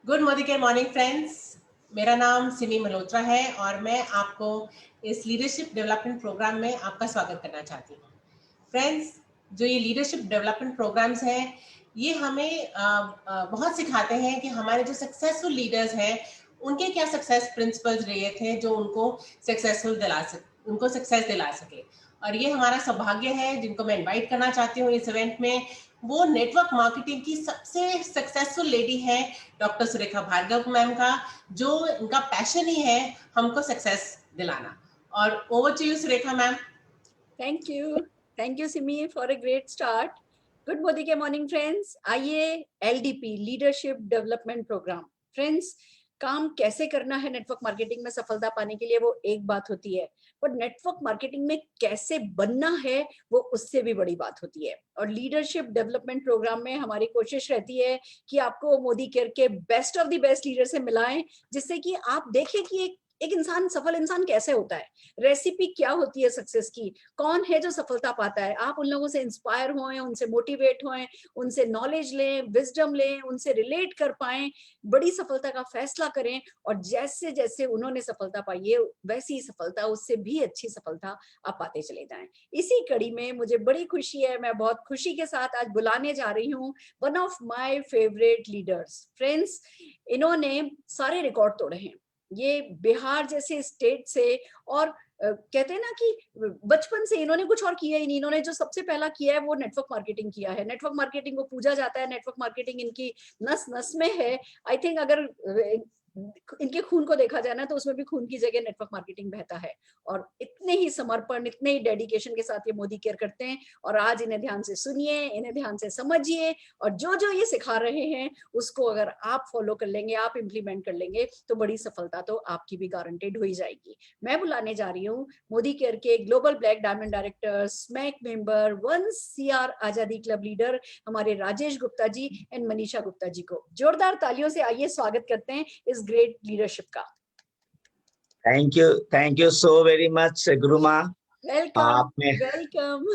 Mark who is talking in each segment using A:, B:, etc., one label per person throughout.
A: Good morning friends. मेरा नाम सिमी मल्होत्रा है और मैं आपको इस लीडरशिप डेवलपमेंट प्रोग्राम में आपका स्वागत करना चाहती हूँ। फ्रेंड्स, जो ये लीडरशिप डेवलपमेंट प्रोग्राम्स हैं, ये हमें बहुत सिखाते हैं कि हमारे जो सक्सेसफुल लीडर्स हैं, उनके क्या सक्सेस प्रिंसिपल्स रहे थे जो उनको सक्सेस दिला सके। और ये हमारा सौभाग्य है, जिनको मैं इनवाइट करना चाहती हूँ इस इवेंट में, वो नेटवर्क मार्केटिंग की सबसे सक्सेसफुल लेडी है, डॉक्टर सुरेखा भार्गव मैम का, जो उनका पैशन ही है हमको सक्सेस दिलाना। और over to you Surekha ma'am.
B: Thank you. Thank you Simi for a great start. Good morning friends. आइए, LDP leadership development programme. Friends, काम कैसे करना है नेटवर्क मार्केटिंग में सफलता पाने के लिए वो एक बात होती है, पर नेटवर्क मार्केटिंग में कैसे बनना है वो उससे भी बड़ी बात होती है। और लीडरशिप डेवलपमेंट प्रोग्राम में हमारी कोशिश रहती है कि आपको मोदी केयर के best of the best leader से मिलाएं, जिससे कि आप देखें कि एक इंसान, सफल इंसान कैसे होता है, रेसिपी क्या होती है सक्सेस की, कौन है जो सफलता पाता है। आप उन लोगों से इंस्पायर हों, उनसे मोटिवेट हों, उनसे नॉलेज लें, विजडम लें, उनसे रिलेट कर पाएं, बड़ी सफलता का फैसला करें, और जैसे जैसे उन्होंने सफलता पाई है वैसी ही सफलता, उससे भी अच्छी सफलता आप पाते चले जाएं। इसी कड़ी में मुझे बड़ी खुशी है, मैं बहुत खुशी के साथ आज बुलाने जा रही हूँ one of my favourite leaders. Friends, इन्होंने सारे रिकॉर्ड तोड़े हैं। ये बिहार जैसे स्टेट से, और कहते हैं ना कि बचपन से इन्होंने कुछ और किया ही नहीं। इन्होंने जो सबसे पहला किया है वो नेटवर्क मार्केटिंग किया है। नेटवर्क मार्केटिंग को पूजा जाता है, नेटवर्क मार्केटिंग इनकी नस नस में है। आई थिंक अगर इनके खून को देखा जाए ना, तो उसमें भी खून की जगह नेटवर्क मार्केटिंग बहता है। और इतने ही समर्पण, इतने ही डेडिकेशन के साथ ये मोदी केयर करते हैं। और आज इन्हें ध्यान से सुनिए, इन्हें ध्यान से समझिए, और जो जो ये सिखा रहे हैं उसको अगर आप फॉलो कर लेंगे, आप इंप्लीमेंट कर लेंगे, तो बड़ी सफलता तो आपकी भी गारंटेड हो ही जाएगी। मैं बुलाने जा रही हूँ मोदी केयर के global black diamond director, smack member, one CR Azadi club leader, हमारे राजेश गुप्ता जी एंड मनीषा गुप्ता जी को। जोरदार तालियों से आइए स्वागत करते हैं इस ग्रेट लीडरशिप का।
C: Thank you so very much Guruma.
B: Welcome
C: आपने
B: वेलकम।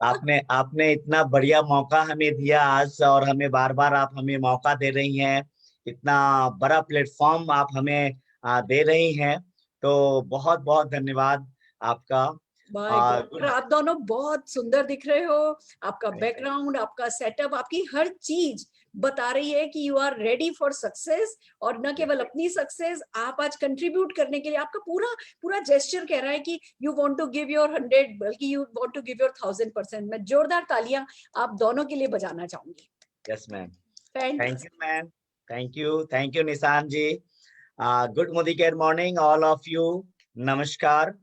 C: आपने आपने इतना बढ़िया मौका हमें दिया आज, और हमें बार बार आप हमें मौका दे रही हैं। इतना बड़ा प्लेटफॉर्म आप हमें दे रही हैं, तो बहुत बहुत धन्यवाद आपका।
B: By God,
C: good.
B: आप दोनों बहुत सुंदर दिख रहे हो। आपका बैकग्राउंड, आपका सेटअप, आपकी हर चीज बता रही है कि you are ready for success. और न केवल अपनी सक्सेस, आप आज कंट्रीब्यूट करने के लिए, आपका पूरा पूरा जेस्चर कह रहा है कि you want to give your 100, बल्कि you want to give your 1000%। मैं जोरदार तालियां आप दोनों के लिए बजाना चाहूंगी।
C: Yes ma'am. Thank
B: fantastic.
C: You ma'am. Thank you Nishan ji. Good Modi care morning all of you. नमस्कार।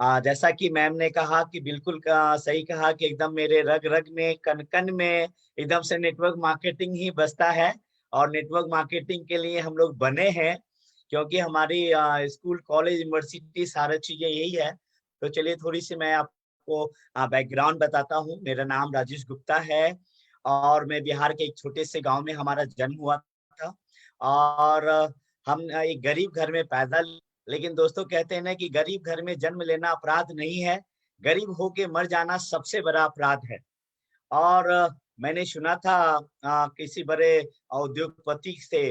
C: जैसा कि मैम ने कहा कि बिल्कुल सही कहा कि एकदम मेरे रग रग में, कन कन में एकदम से नेटवर्क मार्केटिंग ही बसता है। और नेटवर्क मार्केटिंग के लिए हम लोग बने हैं, क्योंकि हमारी स्कूल, कॉलेज, यूनिवर्सिटी सारी चीजें यही है। तो चलिए थोड़ी सी मैं आपको बैकग्राउंड बताता हूँ। मेरा नाम राजेश गुप्ता है, और मैं बिहार के एक छोटे से गांव में हमारा जन्म हुआ था। और हम एक गरीब घर में पैदा। लेकिन दोस्तों, कहते हैं ना कि गरीब घर में जन्म लेना अपराध नहीं है, गरीब होके मर जाना सबसे बड़ा अपराध है। और मैंने सुना था किसी बड़े उद्योगपति से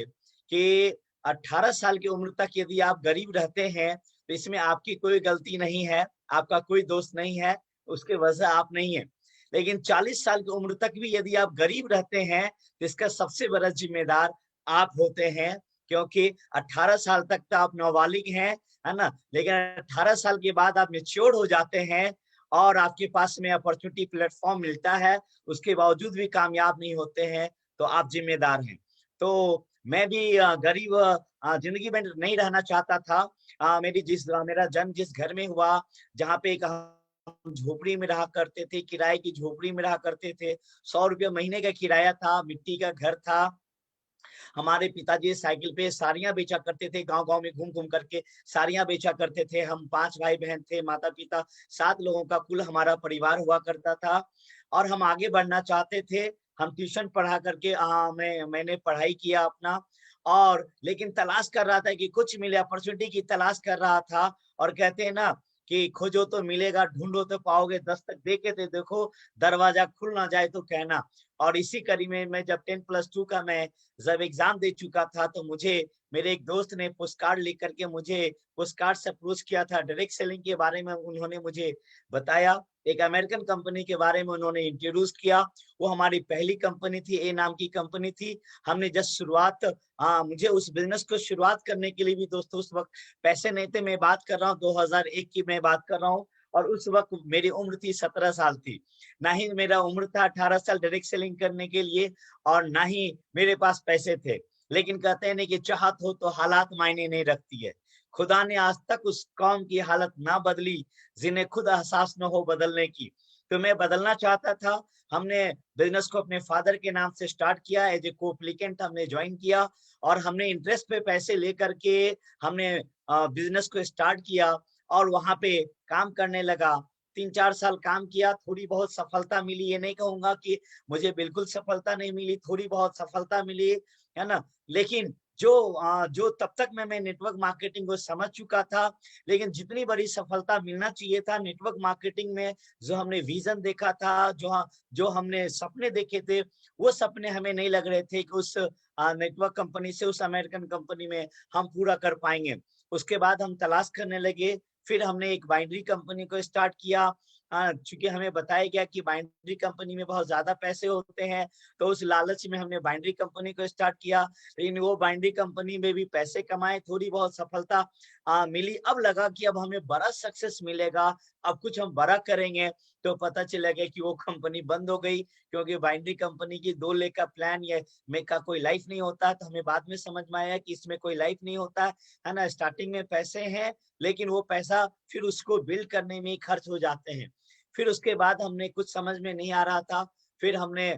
C: कि 18 साल की उम्र तक यदि आप गरीब रहते हैं, तो इसमें आपकी कोई गलती नहीं है, आपका कोई दोस्त नहीं है, उसके वजह आप नहीं है। लेकिन 40 साल की उम्र तक भी यदि आप गरीब रहते हैं, तो इसका सबसे बड़ा जिम्मेदार आप होते हैं। क्योंकि 18 साल तक तो आप नाबालिग हैं, है ना, लेकिन 18 साल के बाद आप मैच्योर हो जाते हैं, और आपके पास में अपॉर्चुनिटी, प्लेटफॉर्म मिलता है, उसके बावजूद भी कामयाब नहीं होते हैं, तो आप जिम्मेदार हैं। तो मैं भी गरीब जिंदगी में नहीं रहना चाहता था। मेरा जन्म जिस घर में हुआ, जहाँ पे एक हम झोपड़ी में रहा करते थे, किराए की झोपड़ी में रहा करते थे। 100 रुपये महीने का किराया था, मिट्टी का घर था। हमारे पिताजी साइकिल पे साड़ियां बेचा करते थे, गांव गांव में घूम घूम करके साड़ियां बेचा करते थे। हम 5 भाई बहन थे, माता पिता, 7 लोगों का कुल हमारा परिवार हुआ करता था। और हम आगे बढ़ना चाहते थे। हम ट्यूशन पढ़ा करके मैंने पढ़ाई किया अपना। और लेकिन तलाश कर रहा था कि कुछ मिले, अपॉर्चुनिटी की तलाश कर रहा था। और कहते हैं ना कि खोजो तो मिलेगा, ढूंढो तो पाओगे, दस्तक देके तो देखो, दरवाजा खुल ना जाए तो कहना। और इसी कड़ी में मैं जब 10+2 का मैं जब एग्जाम दे चुका था, तो मुझे मेरे एक दोस्त ने पोस्ट कार्ड लिख करके मुझे पोस्ट कार्ड से अप्रोच किया था। डायरेक्ट सेलिंग के बारे में उन्होंने मुझे बताया, एक अमेरिकन कंपनी के बारे में उन्होंने इंट्रोड्यूस किया। वो हमारी पहली कंपनी थी, ए नाम की कंपनी थी। हमने जस्ट शुरुआत, मुझे उस बिजनेस को शुरुआत करने के लिए भी दोस्तों उस वक्त पैसे नहीं थे। मैं बात कर रहा हूँ 2001 की मैं बात कर रहा हूँ, और उस वक्त मेरी उम्र थी 17 साल थी। ना ही मेरा उम्र था 18 साल डायरेक्ट सेलिंग करने के लिए, और ना ही मेरे पास पैसे थे। लेकिन कहते हैं नहीं कि चाहत हो तो हालात मायने नहीं रखती है। खुदा ने आज तक उस कौम की हालत ना बदली जिन्हें खुद एहसास न हो बदलने की। तो मैं बदलना चाहता था। हमने बिजनेस को अपने फादर के नाम से स्टार्ट किया, एज ए कोएप्लिकेंट हमने ज्वाइन किया, और हमने इंटरेस्ट पे पैसे लेकर के हमने बिजनेस को स्टार्ट किया, और वहां पे काम करने लगा। 3-4 साल काम किया, थोड़ी बहुत सफलता मिली, ये नहीं कहूंगा कि मुझे बिल्कुल सफलता नहीं मिली, थोड़ी बहुत सफलता मिली, है ना। लेकिन जो तब तक मैं नेटवर्क मार्केटिंग को समझ चुका था, लेकिन जितनी बड़ी सफलता मिलना चाहिए था नेटवर्क मार्केटिंग में, जो हमने विजन देखा था, जो हमने सपने देखे थे, वो सपने हमें नहीं लग रहे थे कि उस नेटवर्क कंपनी से, उस अमेरिकन कंपनी में हम पूरा कर पाएंगे। उसके बाद हम तलाश करने लगे। फिर हमने एक बाइंड्री कंपनी को स्टार्ट किया। चूंकि हमें बताया गया कि बाइंड्री कंपनी में बहुत ज्यादा पैसे होते हैं, तो उस लालच में हमने बाइंड्री कंपनी को स्टार्ट किया। लेकिन वो बाइंड्री कंपनी में भी पैसे कमाए, थोड़ी बहुत सफलता मिली। अब लगा कि अब हमें बड़ा सक्सेस मिलेगा, अब कुछ हम बड़ा करेंगे। तो पता चला गया कि वो कंपनी बंद हो गई, क्योंकि बाइंड्री कंपनी की 2 लेग का प्लान या में का कोई लाइफ नहीं होता। तो हमें बाद में समझ में आया कि इसमें कोई लाइफ नहीं होता है ना। स्टार्टिंग में पैसे हैं, लेकिन वो पैसा फिर उसको बिल्ड करने में ही खर्च हो जाते हैं। फिर उसके बाद हमने कुछ समझ में नहीं आ रहा था। फिर हमने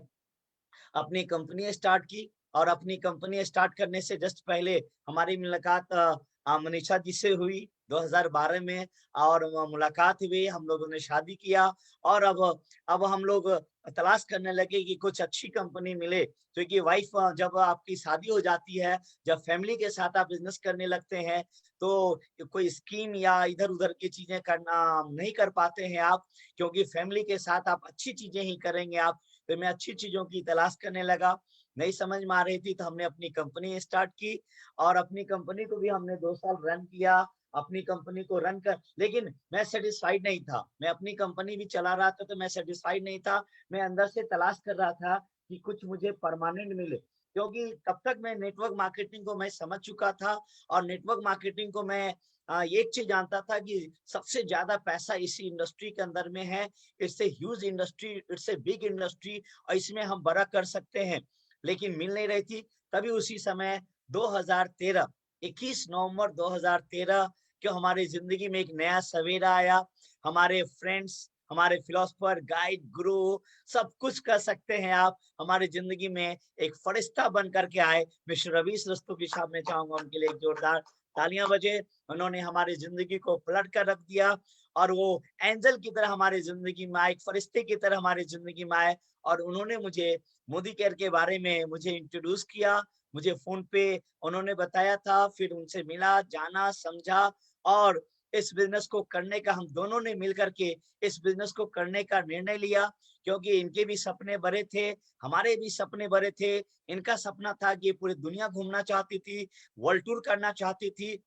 C: अपनी कंपनी स्टार्ट की, और अपनी कंपनी स्टार्ट करने से जस्ट पहले हमारी मुलाकात मनीषा जी से हुई 2012 में, और मुलाकात हुई, हम लोगों ने शादी किया। और अब हम लोग तलाश करने लगे कि कुछ अच्छी कंपनी मिले, क्योंकि वाइफ जब आपकी शादी हो जाती है, जब फैमिली के साथ आप बिजनेस करने लगते हैं, तो कोई स्कीम या इधर उधर की चीजें करना नहीं कर पाते हैं आप, क्योंकि फैमिली के साथ आप अच्छी चीजें ही करेंगे आप। तो मैं अच्छी चीजों की तलाश करने लगा, नहीं समझ में आ रही थी, तो हमने अपनी कंपनी स्टार्ट की, और अपनी कंपनी को भी हमने 2 साल रन किया। अपनी कंपनी को रन कर, लेकिन मैं सेटिस्फाइड नहीं था। मैं अपनी कंपनी भी चला रहा था, तो मैं सेटिस्फाइड नहीं था। मैं अंदर से तलाश कर रहा था कि कुछ मुझे परमानेंट मिले, क्योंकि तब तक मैं नेटवर्क मार्केटिंग को मैं समझ चुका था, और नेटवर्क मार्केटिंग को मैं एक चीज जानता था कि सबसे ज्यादा पैसा इसी इंडस्ट्री के अंदर में है। It's a huge industry, it's a big industry, और इसमें हम बड़ा कर सकते हैं। लेकिन मिल नहीं रही थी। तभी उसी समय 2013, 21 नवंबर 2013 को हमारी जिंदगी में एक नया सवेरा आया। हमारे फ्रेंड्स, हमारे फिलोसफर, गाइड, गुरु, सब कुछ कर सकते हैं आप, हमारी जिंदगी में एक फरिश्ता बन करके आए। मिस्टर रवि श्रीवास्तव की साहब मैं चाहूंगा उनके लिए एक जोरदार तालियां बजे। उन्होंने हमारी जिंदगी को पलट कर रख दिया, और वो एंजल की तरह हमारी जिंदगी में आए, एक फरिश्ते की तरह हमारी जिंदगी में आए। और उन्होंने मुझे मोदी केयर के बारे में मुझे इंट्रोड्यूस किया। मुझे फोन पे उन्होंने बताया था, फिर उनसे मिला, जाना, समझा, और इस बिजनेस को करने का, हम दोनों ने मिलकर के इस बिजनेस को करने का निर्णय लिया। क्योंकि इनके भी सपने बड़े थे, हमारे भी सपने बड़े थे। इनका सपना था कि पूरी दुनिया घूमना चाहती थी, वर्ल्ड टूर करना चाहती थी।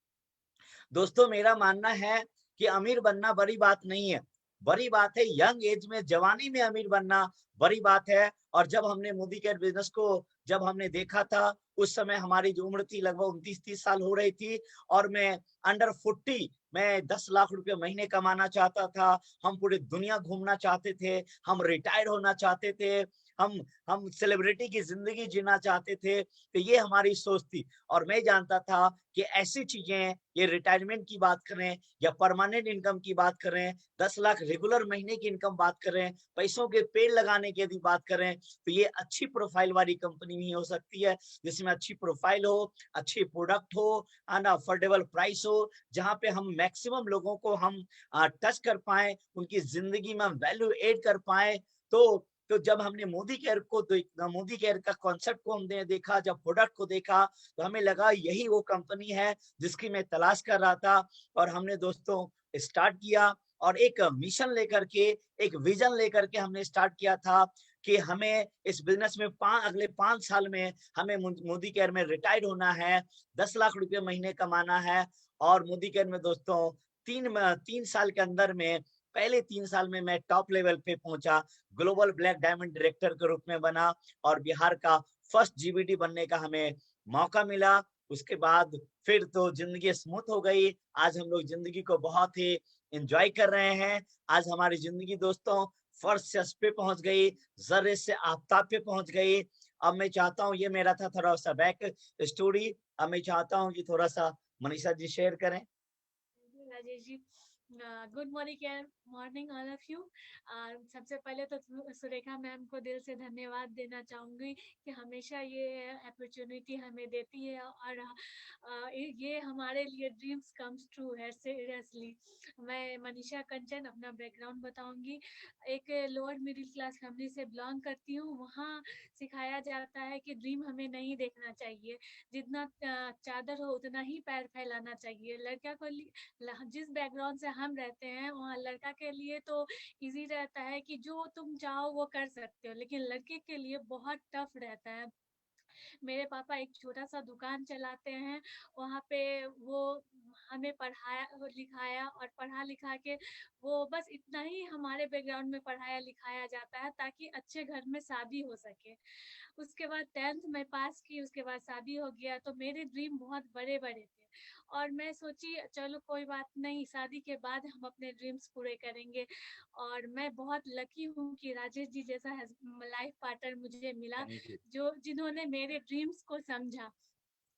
C: दोस्तों मेरा मानना है कि अमीर बनना बड़ी बात नहीं है, बड़ी बात है यंग एज में, जवानी में अमीर बनना बड़ी बात है। और जब हमने मोदी केयर बिजनेस को जब हमने देखा था, उस समय हमारी जो उम्र थी लगभग 29-30 साल हो रही थी, और मैं अंडर 40, मैं 10 लाख रुपए महीने कमाना चाहता था। हम पूरी दुनिया घूमना चाहते थे, हम रिटायर होना चाहते थे, हम हम सेलिब्रिटी की जिंदगी जीना चाहते थे। तो ये हमारी सोच थी। और मैं जानता था कि ऐसी चीजें, ये रिटायरमेंट की बात करें या परमानेंट इनकम की बात करें, 10 लाख रेगुलर महीने की इनकम बात करें, पैसों के पेड़ लगाने की यदि बात करें, तो ये अच्छी प्रोफाइल वाली कंपनी नहीं हो सकती है, जिसमें अच्छी प्रोफाइल हो, अच्छी प्रोडक्ट हो, एंड अफोर्डेबल प्राइस हो, जहाँ पे हम मैक्सिमम लोगों को हम टच कर पाए, उनकी जिंदगी में वैल्यू एड कर पाए। तो जब हमने मोदी केयर को, मोदी केयर का कॉन्सेप्ट को हमने देखा, जब प्रोडक्ट को देखा, तो हमें लगा यही वो कंपनी है जिसकी मैं तलाश कर रहा था। और हमने दोस्तों स्टार्ट किया, और एक मिशन लेकर के, एक विजन लेकर के हमने स्टार्ट किया था। कि हमें इस बिजनेस में अगले 5 साल में हमें मोदी केयर में रिटायर्ड होना है, 10 लाख रुपए महीने कमाना है। और मोदी केयर में दोस्तों 3 साल के अंदर में पहले 3 साल में मैं टॉप लेवल पे पहुंचा, ग्लोबल ब्लैक डायमंड डायरेक्टर के रूप में बना और बिहार का फर्स्ट जीबीडी बनने का हमें मौका मिला। उसके बाद फिर तो जिंदगी स्मूथ हो गई। आज हम लोग जिंदगी को बहुत ही एंजॉय कर रहे हैं। आज हमारी जिंदगी दोस्तों फर्स्ट पे पहुंच गई, जर्रे से आफताब पे पहुंच गई। अब मैं चाहता हूँ, ये मेरा था थोड़ा सा बैक स्टोरी, अब मैं चाहता हूँ कि थोड़ा सा मनीषा जी शेयर करें।
D: Rajesh ji, good morning all of you. सबसे पहले तो सुरेखा मैम को दिल से धन्यवाद देना चाहूँगी कि हमेशा ये अपॉर्चुनिटी हमें देती है और ये हमारे लिए ड्रीम्स कम्स ट्रू है। सीरियसली मैं मनीषा कंचन अपना बैकग्राउंड बताऊँगी। एक लोअर मिडिल क्लास फैमिली से बिलोंग करती हूँ। वहाँ सिखाया जाता है कि ड्रीम हमें नहीं देखना चाहिए, जितना चादर हो उतना ही पैर फैलाना चाहिए। लड़का को जिस बैकग्राउंड से हम रहते हैं वहाँ लड़का के लिए तो इजी रहता है कि जो तुम चाहो वो कर सकते हो, लेकिन लड़के के लिए बहुत टफ रहता है। मेरे पापा एक छोटा सा दुकान चलाते हैं, वहाँ पे वो हमें पढ़ाया लिखाया और पढ़ा लिखा के वो बस इतना ही हमारे बैकग्राउंड में पढ़ाया लिखाया जाता है ताकि अच्छे घर में शादी हो सके। उसके बाद 10th में पास की, उसके बाद शादी हो गया। तो मेरे ड्रीम बहुत बड़े बड़े थे और मैं सोची चलो कोई बात नहीं, शादी के बाद हम अपने ड्रीम्स पूरे करेंगे। और मैं बहुत लकी हूँ कि राजेश जी जैसा लाइफ पार्टनर मुझे मिला जो जिन्होंने मेरे ड्रीम्स को समझा।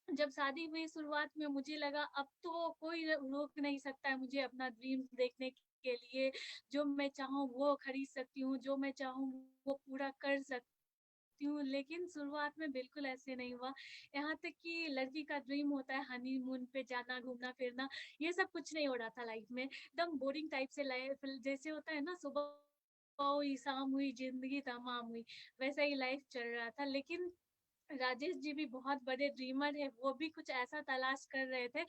D: जब शादी हुई शुरुआत में मुझे लगा अब तो कोई रोक नहीं सकता है मुझे अपना ड्रीम्स देखने के लिए। जो मैं चाहूँ वो खरीद सकती हूँ, जो मैं चाहूँ वो पूरा कर सकती हूँ। लेकिन शुरुआत में बिल्कुल ऐसे नहीं हुआ। यहाँ तक कि लड़की का ड्रीम होता है हनीमून पे जाना, घूमना फिरना, ये सब कुछ नहीं हो रहा था लाइफ में। एकदम बोरिंग टाइप से लाइफ जैसे होता है ना, सुबह हुई शाम हुई जिंदगी तमाम हुई, वैसा ही लाइफ चल रहा था। लेकिन राजेश जी भी बहुत बड़े ड्रीमर है, वो भी कुछ ऐसा तलाश कर रहे थे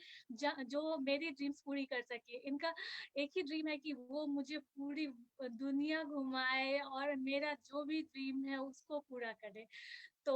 D: जो मेरी ड्रीम्स पूरी कर सके। इनका एक ही ड्रीम है कि वो मुझे पूरी दुनिया घुमाए और मेरा जो भी ड्रीम है उसको पूरा करे। तो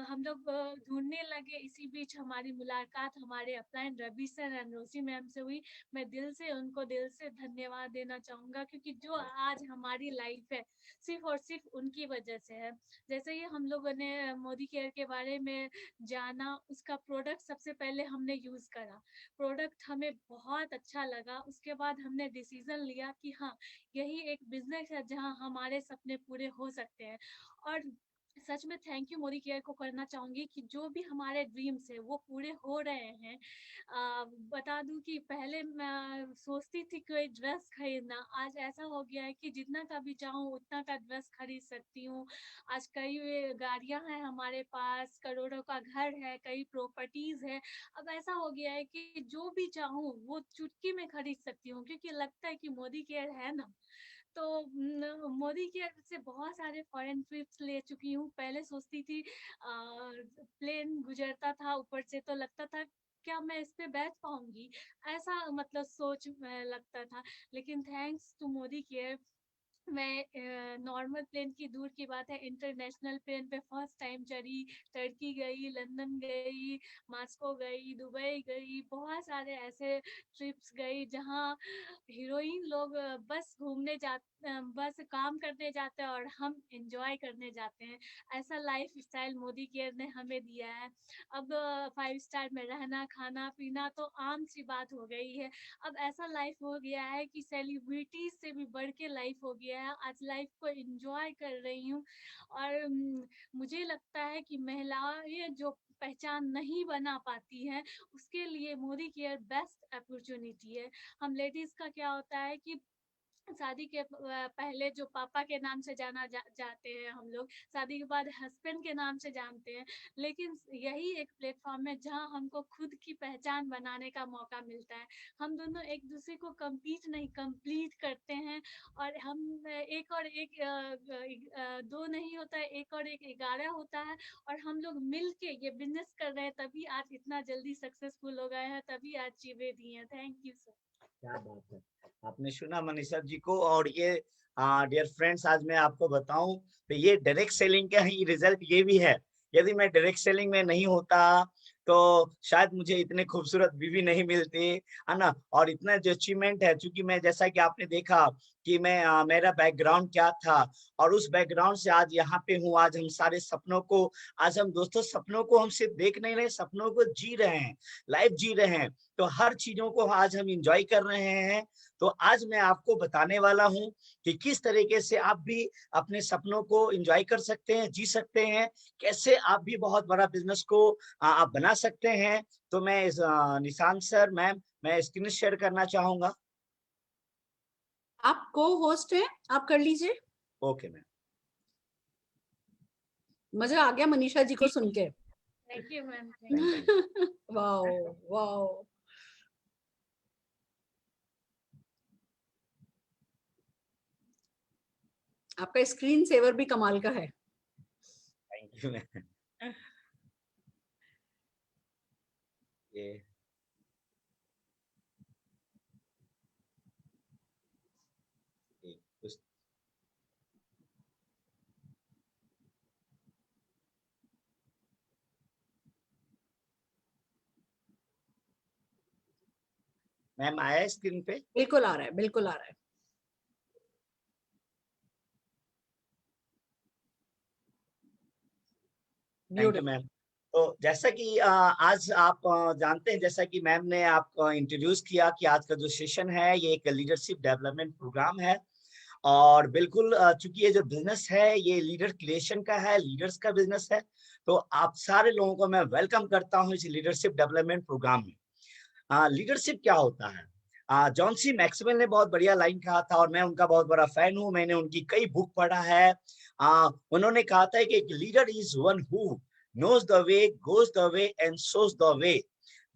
D: हम लोग ढूंढने लगे। इसी बीच हमारी मुलाकात हमारे upline Ravi sir and Rosy ma'am से हुई। मैं उनको दिल से धन्यवाद देना चाहूंगा क्योंकि जो आज हमारी लाइफ है सिर्फ और सिर्फ उनकी वजह से है। जैसे ही हम लोगों ने मोदी केयर के बारे में जाना, उसका प्रोडक्ट सबसे पहले हमने यूज करा, प्रोडक्ट हमें बहुत अच्छा लगा। उसके बाद हमने डिसीजन लिया कि हाँ, यही एक बिजनेस है जहाँ हमारे सपने पूरे हो सकते हैं। और सच में थैंक यू मोदी केयर को करना चाहूंगी कि जो भी हमारे ड्रीम्स है वो पूरे हो रहे हैं। बता दूं कि पहले मैं सोचती थी कोई ड्रेस खरीदना, आज ऐसा हो गया है कि जितना का भी चाहूँ उतना का ड्रेस खरीद सकती हूँ। आज कई गाड़ियां हैं हमारे पास, करोड़ों का घर है, कई प्रॉपर्टीज है। अब ऐसा हो गया है कि जो भी चाहूँ वो चुटकी में खरीद सकती हूँ क्योंकि लगता है कि मोदी केयर है ना। तो मोदी केयर से बहुत सारे फॉरेन ट्रिप्स ले चुकी हूँ। पहले सोचती थी प्लेन गुजरता था ऊपर से तो लगता था क्या मैं इस पे बैठ पाऊंगी, ऐसा मतलब सोच लगता था। लेकिन थैंक्स टू मोदी केयर मैं नॉर्मल प्लेन की दूर की बात है, इंटरनेशनल प्लेन पे फर्स्ट टाइम चढ़ी। टर्की गई, लंदन गई, मास्को गई, दुबई गई, बहुत सारे ऐसे ट्रिप्स गई जहाँ हीरोइन लोग बस घूमने जाते, बस काम करने जाते हैं और हम एंजॉय करने जाते हैं। ऐसा लाइफ स्टाइल मोदी केयर ने हमें दिया है। अब 5 स्टार में रहना, खाना पीना तो आम सी बात हो गई है। अब ऐसा लाइफ हो गया है कि सेलिब्रिटीज से भी बढ़ के लाइफ हो गया है। आज लाइफ को एंजॉय कर रही हूँ और मुझे लगता है कि महिलाएं जो पहचान नहीं बना पाती हैं उसके लिए मोदी केयर बेस्ट अपॉर्चुनिटी है। हम लेडीज का क्या होता है कि शादी के पहले जो पापा के नाम से जाते हैं हम लोग, शादी के बाद हस्बैंड के नाम से जानते हैं। लेकिन यही एक प्लेटफॉर्म है जहां हमको खुद की पहचान बनाने का मौका मिलता है। हम दोनों एक दूसरे को कम्पीट नहीं, कंप्लीट करते हैं। और हम एक और एक दो नहीं होता है, एक और एक 11 होता है। और हम लोग मिल के ये बिजनेस कर रहे हैं तभी आज इतना जल्दी सक्सेसफुल हो गए हैं, तभी आज चीजें दी हैं। Thank you sir.
C: क्या बात है, आपने सुना मनीषा जी को। और ये डियर फ्रेंड्स, आज मैं आपको बताऊं तो ये डायरेक्ट सेलिंग का ही रिजल्ट ये भी है। यदि मैं डायरेक्ट सेलिंग में नहीं होता तो शायद मुझे इतने खूबसूरत बीवी नहीं मिलती, है ना। और इतना जो अचीवमेंट है, क्योंकि मैं, जैसा कि आपने देखा कि मैं मेरा बैकग्राउंड क्या था और उस बैकग्राउंड से आज यहाँ पे हूँ। आज हम सारे सपनों को, आज हम दोस्तों सपनों को हम सिर्फ देख नहीं रहे, सपनों को जी रहे हैं, लाइफ जी रहे हैं। तो हर चीजों को आज हम इंजॉय कर रहे हैं। तो आज मैं आपको बताने वाला हूँ कि किस तरीके से आप भी अपने सपनों को एंजॉय कर सकते हैं, जी सकते हैं, कैसे आप भी बहुत बड़ा बिजनेस को आप बना सकते हैं। तो मैं निशांत सर, मैम, मैं स्क्रीन शेयर करना चाहूंगा।
B: आप को होस्ट हैं, आप कर लीजिए।
C: Okay ma'am.
B: मजा आ गया मनीषा जी को सुन के।
D: Thank you ma'am.
B: Wow wow. आपका स्क्रीन सेवर भी कमाल का है।
C: Thank you ma'am. ये कुछ मैम आया स्क्रीन पे?
B: बिल्कुल आ रहा है, बिल्कुल आ रहा है।
C: Thank you ma'am. तो जैसा कि आज आप जानते हैं, जैसा कि मैम ने आपको इंट्रोड्यूस किया कि आज का जो सेशन है ये एक लीडरशिप डेवलपमेंट प्रोग्राम है। और बिल्कुल चूंकि ये जो बिजनेस है ये लीडर क्रिएशन का है, लीडर्स का बिजनेस है, तो आप सारे लोगों को मैं वेलकम करता हूँ इस लीडरशिप डेवलपमेंट प्रोग्राम में। लीडरशिप क्या होता है? जॉन सी मैक्सवेल ने बहुत बढ़िया लाइन कहा था और मैं उनका बहुत बड़ा फैन हूँ, मैंने उनकी कई बुक पढ़ा है। उन्होंने कहा था कि leader is one who knows the way, goes the way and shows the way।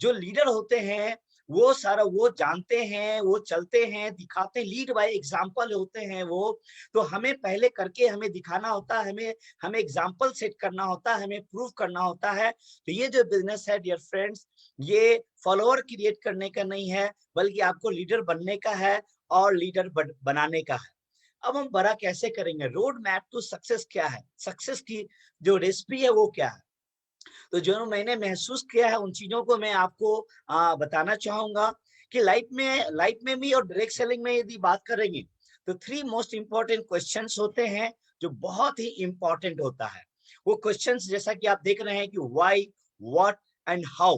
C: जो लीडर होते हैं वो सारा वो जानते हैं, वो चलते हैं, दिखाते हैं, लीड बाय एग्जाम्पल होते हैं वो। तो हमें पहले करके हमें दिखाना होता है, हमें हमें एग्जाम्पल सेट करना होता है, हमें प्रूव करना होता है। तो ये जो बिजनेस है डियर फ्रेंड्स, ये फॉलोअर क्रिएट करने का नहीं है, बल्कि आपको लीडर बनने का है और लीडर बनाने का है। अब हम बड़ा कैसे करेंगे? रोड मैप टू सक्सेस क्या है, सक्सेस की जो रेसिपी है वो क्या है? तो जो मैंने महसूस किया है उन चीजों को मैं आपको बताना चाहूंगा कि लाइफ में भी और डायरेक्ट सेलिंग में यदि बात करेंगे तो 3 मोस्ट इंपॉर्टेंट क्वेश्चंस होते हैं जो बहुत ही इंपॉर्टेंट होता है। वो क्वेश्चंस जैसा कि आप देख रहे हैं कि why, what and how.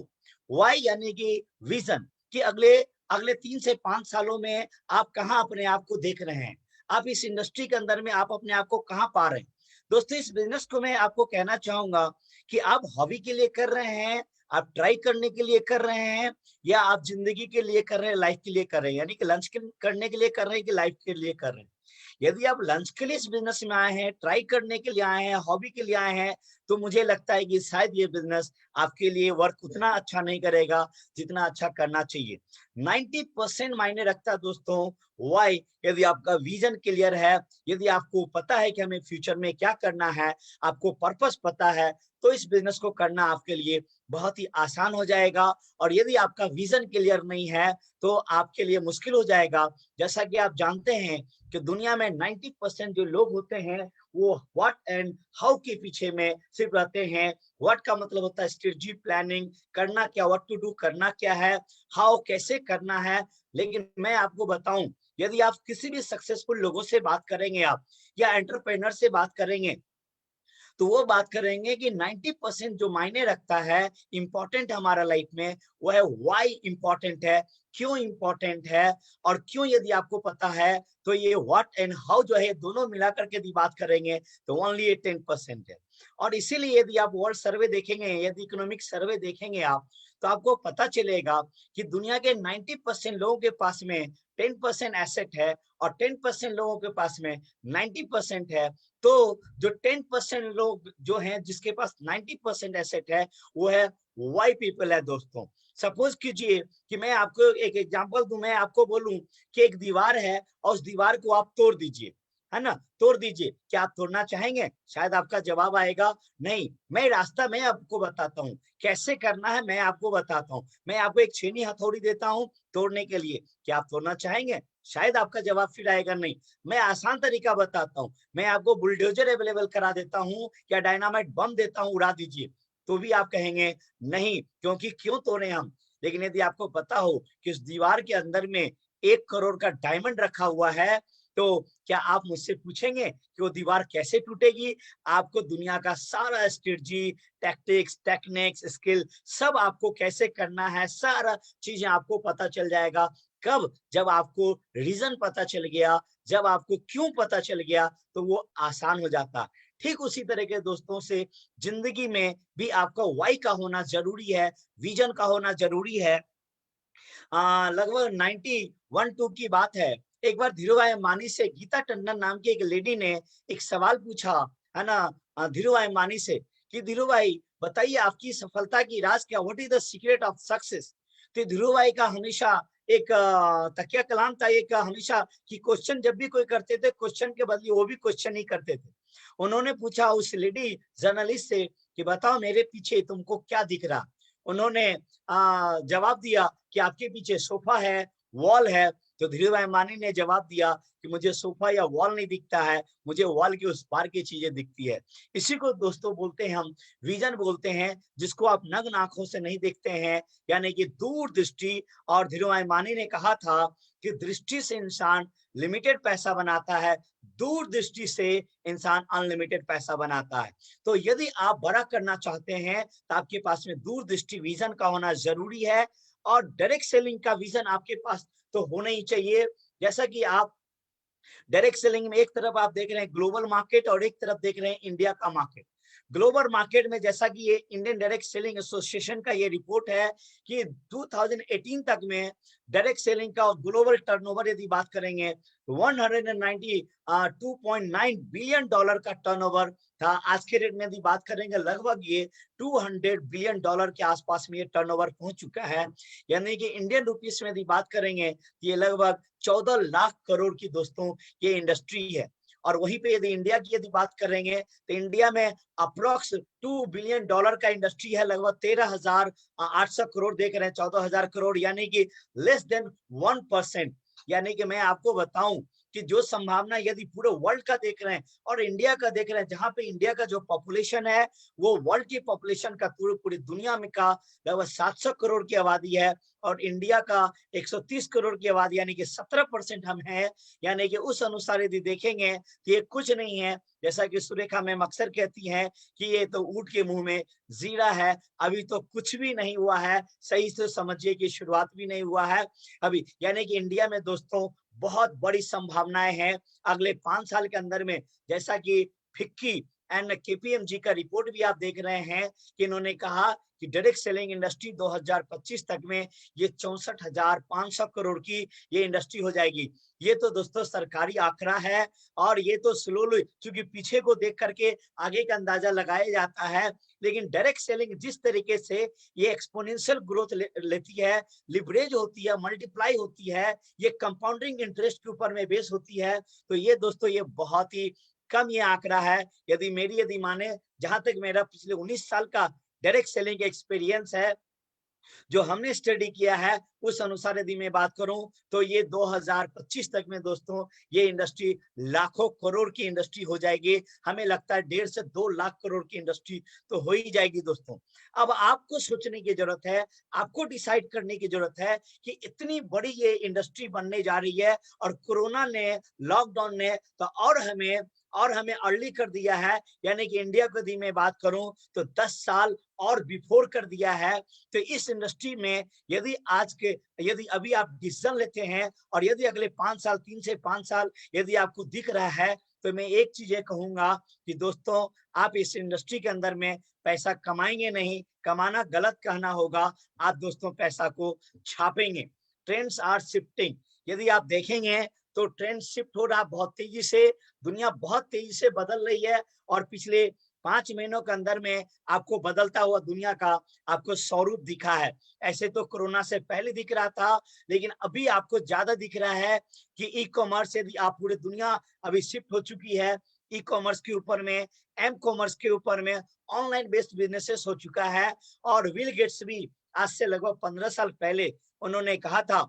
C: Why यानी कि विजन, कि अगले अगले 3 से 5 सालों में आप कहाँ अपने आप को देख रहे हैं, आप इस इंडस्ट्री के अंदर में आप अपने आप को कहाँ पा रहे हैं। दोस्तों इस बिजनेस को मैं आपको कहना चाहूंगा कि आप हॉबी के लिए कर रहे हैं, आप ट्राई करने के लिए कर रहे हैं, या आप जिंदगी के लिए कर रहे हैं, लाइफ के लिए कर रहे हैं, यानी कि लंच करने के लिए कर रहे हैं कि लाइफ के लिए कर रहे हैं। यदि आप लंच के लिए इस बिजनेस में आए हैं, ट्राई करने के लिए आए हैं, हॉबी के लिए आए हैं, तो मुझे लगता है कि शायद ये बिजनेस आपके लिए वर्क उतना अच्छा नहीं करेगा जितना अच्छा करना चाहिए। 90% मायने रखता है दोस्तों व्हाई। यदि आपका विजन क्लियर है, यदि आपको पता है कि हमें फ्यूचर में क्या करना है, आपको पर्पस पता है, तो इस बिजनेस को करना आपके लिए बहुत ही आसान हो जाएगा। और यदि आपका विजन क्लियर नहीं है तो आपके लिए मुश्किल हो जाएगा। जैसा कि आप जानते हैं कि दुनिया में 90% जो लोग होते हैं वो व्हाट एंड हाउ के पीछे में सिर्फ रहते हैं। व्हाट का मतलब होता है स्ट्रेटजी, प्लानिंग, करना क्या, व्हाट टू डू, करना क्या है, हाउ कैसे करना है। लेकिन मैं आपको बताऊं, यदि आप किसी भी सक्सेसफुल लोगों से बात करेंगे, आप या एंटरप्रेन्योर से बात करेंगे, तो वो बात करेंगे कि 90% जो मायने रखता है इंपॉर्टेंट हमारा लाइफ में, वो है व्हाई इंपॉर्टेंट है, क्यों इंपॉर्टेंट है। और क्यों यदि आपको पता है तो ये व्हाट एंड हाउ जो है दोनों मिलाकर के यदि बात करेंगे तो ओनली ये 10% है। और इसीलिए यदि आप वर्ल्ड सर्वे देखेंगे, यदि इकोनॉमिक सर्वे देखेंगे आप, तो आपको पता चलेगा कि दुनिया के 90% लोगों के पास में 10% एसेट है और 10% लोगों के पास में 90% है। तो जो 10% लोग जो हैं जिसके पास 90% एसेट है वो है वाई पीपल है दोस्तों। सपोज कीजिए कि मैं आपको एक एग्जांपल दूं, मैं आपको बोलूं कि एक दीवार है और उस दीवार को आप तोड़ दीजिए, है ना, तोड़ दीजिए। क्या आप तोड़ना चाहेंगे? शायद आपका जवाब आएगा नहीं। मैं रास्ता मैं आपको बताता हूँ, कैसे करना है मैं आपको बताता हूँ। मैं आपको एक छेनी हथौड़ी देता हूँ तोड़ने के लिए। क्या आप तोड़ना चाहेंगे? शायद आपका जवाब फिर आएगा नहीं। मैं आसान तरीका बताता हूँ, मैं आपको बुलडोजर अवेलेबल करा देता हूँ या डायनामाइट बम देता हूँ, उड़ा दीजिए, तो भी आप कहेंगे नहीं, क्योंकि क्यों तोड़े हम। लेकिन यदि आपको पता हो कि उस दीवार के अंदर में 1 करोड़ का डायमंड रखा हुआ है, तो क्या आप मुझसे पूछेंगे कि वो दीवार कैसे टूटेगी? आपको दुनिया का सारा स्ट्रेटजी, टैक्टिक्स, टेक्निक्स, स्किल सब आपको कैसे करना है, सारा चीजें आपको पता चल जाएगा। कब? जब आपको रीजन पता चल गया, जब आपको क्यों पता चल गया, तो वो आसान हो जाता। ठीक उसी तरह के दोस्तों से जिंदगी में भी आपका वाई का होना जरूरी है, विजन का होना जरूरी है। लगभग 91-2 की बात है। एक बार धीरूभाई अंबानी से गीता टंडन नाम की एक लेडी ने एक सवाल पूछा, है ना, धीरूभाई अंबानी से कि धीरूभाई बताइए आपकी सफलता की राज क्या, what is the secret of success. तो धीरूभाई का हमेशा एक तकिया कलाम था, एक हमेशा कि क्वेश्चन जब भी कोई करते थे, क्वेश्चन के बदले वो भी क्वेश्चन ही करते थे। उन्होंने पूछा उस लेडी जर्नलिस्ट से कि बताओ मेरे पीछे तुमको क्या दिख रहा। उन्होंने जवाब दिया कि आपके पीछे सोफा है, वॉल है। तो धीरूभाई अंबानी ने जवाब दिया कि मुझे सोफा या वॉल नहीं दिखता है, मुझे वॉल के उस पार की चीजें दिखती है। इसी को दोस्तों बोलते हैं हम विजन बोलते हैं, जिसको आप नग्न आंखों से नहीं देखते हैं, यानी कि दूरदृष्टि। और धीरूभाई अंबानी ने कहा था कि दृष्टि से इंसान लिमिटेड पैसा बनाता है, दूरदृष्टि से इंसान अनलिमिटेड पैसा बनाता है। तो यदि आप बड़ा करना चाहते हैं तो आपके पास में दूरदृष्टि विजन का होना जरूरी है, और डायरेक्ट सेलिंग का विजन आपके पास तो होना ही चाहिए। जैसा कि आप डायरेक्ट सेलिंग में एक तरफ आप देख रहे हैं ग्लोबल मार्केट और एक तरफ देख रहे हैं इंडिया का मार्केट। ग्लोबल मार्केट में जैसा कि ये इंडियन डायरेक्ट सेलिंग एसोसिएशन का ये रिपोर्ट है कि 2018 तक में डायरेक्ट सेलिंग का ग्लोबल टर्नओवर यदि बात करेंगे 192.9 बिलियन डॉलर का टर्नओवर था। आज के रेट में यदि बात करेंगे लगभग ये 200 बिलियन डॉलर के आसपास में ये टर्नओवर पहुंच चुका है। यानी कि इंडियन रुपीस में यदि बात करेंगे ये लगभग 14 लाख करोड़ की दोस्तों ये इंडस्ट्री है। और वहीं पे यदि इंडिया की यदि बात करेंगे तो इंडिया में अप्रोक्स 2 बिलियन डॉलर का इंडस्ट्री है, लगभग 13,800 करोड़ देख रहे हैं, 14,000 करोड़, यानी कि लेस देन 1%। यानी कि मैं आपको बताऊं कि जो संभावना यदि पूरे वर्ल्ड का देख रहे हैं और इंडिया का देख रहे हैं, जहां पे इंडिया का जो पॉपुलेशन है वो वर्ल्ड की पॉपुलेशन का पूरी दुनिया में का लगभग 700 करोड़ की आबादी है, और इंडिया का 130 करोड़ की आबादी, यानी कि 17% हम हैं। यानी कि उस अनुसार यदि देखेंगे तो ये कुछ नहीं है। जैसा कि सुरेखा मैम अक्सर कहती हैं कि ये तो ऊंट के मुंह में जीरा है, अभी तो कुछ भी नहीं हुआ है, सही से समझिए कि शुरुआत भी नहीं हुआ है अभी। यानी कि इंडिया में दोस्तों बहुत बड़ी संभावनाएं हैं अगले 5 साल के अंदर में। जैसा कि फिक्की एंड केपीएमजी का रिपोर्ट भी आप देख रहे हैं कि इन्होंने कहा कि डायरेक्ट सेलिंग इंडस्ट्री 2025 तक में ये 64,500 करोड़ की ये इंडस्ट्री हो जाएगी। ये तो दोस्तों सरकारी आंकड़ा है, और ये तो स्लोली, क्योंकि पीछे को देख करके आगे का अंदाजा लगाया जाता है। लेकिन डायरेक्ट सेलिंग जिस तरीके से ये एक्सपोनेंशियल ग्रोथ लेती है, लिवरेज होती है, मल्टीप्लाई होती है, ये कंपाउंडिंग इंटरेस्ट के ऊपर में बेस होती है, तो ये दोस्तों ये बहुत ही कम ये आंकड़ा है। यदि माने, जहां तक मेरा पिछले 19 साल का डायरेक्ट सेलिंग एक्सपीरियंस है, जो हमने स्टडी किया है, उस अनुसार यदि मैं बात करूं तो ये 2025 तक में दोस्तों ये इंडस्ट्री लाखों करोड़ की इंडस्ट्री हो जाएगी। हमें लगता है 1.5 से 2 लाख करोड़ की इंडस्ट्री तो हो ही जाएगी दोस्तों। अब आपको सोचने की जरूरत है, आपको डिसाइड करने की जरूरत है कि इतनी बड़ी ये इंडस्ट्री बनने जा रही है, और कोरोना ने, लॉकडाउन ने तो और हमें अर्ली कर दिया है। यानी कि इंडिया को यदि मैं बात करूं तो 10 साल और बिफोर कर दिया है। तो इस इंडस्ट्री में यदि अभी आप डिसीजन लेते हैं, और यदि अगले 5 साल, 3 से 5 साल यदि आपको दिख रहा है, तो मैं एक चीज ये कहूंगा कि दोस्तों आप इस इंडस्ट्री के अंदर में पैसा कमाएंगे नहीं, कमाना गलत कहना होगा, आप दोस्तों पैसा को छापेंगे। ट्रेंड्स आर शिफ्टिंग, यदि आप देखेंगे तो ट्रेंड शिफ्ट हो रहा बहुत तेजी से, दुनिया बहुत तेजी से बदल रही है। और पिछले 5 महीनों के अंदर में आपको बदलता हुआ दुनिया का आपको स्वरूप दिखा है। ऐसे तो कोरोना से पहले दिख रहा था, लेकिन अभी आपको ज्यादा दिख रहा है कि ई कॉमर्स, यदि आप पूरी दुनिया अभी शिफ्ट हो चुकी है ई कॉमर्स के ऊपर में, एम कॉमर्स के ऊपर में, ऑनलाइन बेस्ड बिजनेसेस हो चुका है। और विल गेट्स भी आज से लगभग 15 साल पहले उन्होंने कहा था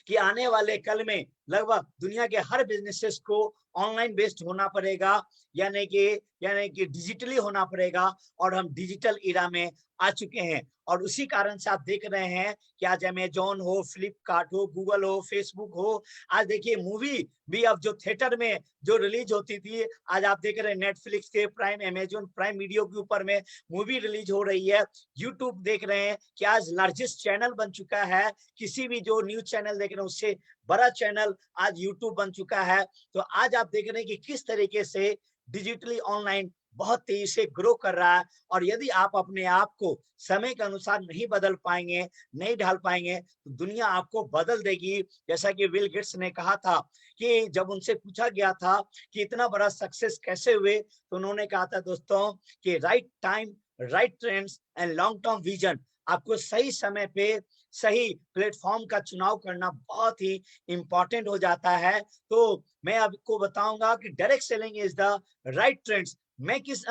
C: कि आने वाले कल में लगभग दुनिया के हर बिजनेसेस को ऑनलाइन बेस्ड होना पड़ेगा, यानी कि डिजिटली होना पड़ेगा। और हम डिजिटल इरा में आ चुके हैं। और उसी कारण से आप देख रहे हैं कि आज अमेजॉन हो, फ्लिपकार्ट हो, गूगल हो, फेसबुक हो, आज देखिए मूवी भी अब जो थिएटर में जो रिलीज होती थी, आज आप देख रहे हैं नेटफ्लिक्स के प्राइम, अमेजॉन प्राइम वीडियो के ऊपर में मूवी रिलीज हो रही है। यूट्यूब देख रहे हैं कि आज लार्जेस्ट चैनल बन चुका है, किसी भी जो न्यूज चैनल देख रहे हैं उससे बड़ा चैनल आज यूट्यूब बन चुका है। तो आज आप देख रहे हैं कि किस तरीके से डिजिटली ऑनलाइन बहुत तेजी से ग्रो कर रहा है। और यदि आप अपने आप को समय के अनुसार नहीं बदल पाएंगे, नहीं ढाल पाएंगे, तो दुनिया आपको बदल देगी। जैसा कि विल गेट्स ने कहा था कि जब उनसे पूछा गया था कि इतना बड़ा सक्सेस कैसे हुए, तो उन्होंने कहा था दोस्तों कि right time, right trends and long term vision. आपको सही समय पे सही प्लेटफॉर्म का चुनाव करना बहुत ही इंपॉर्टेंट हो जाता है। तो मैं आपको बताऊंगा कि direct selling is the right trends. मैं किस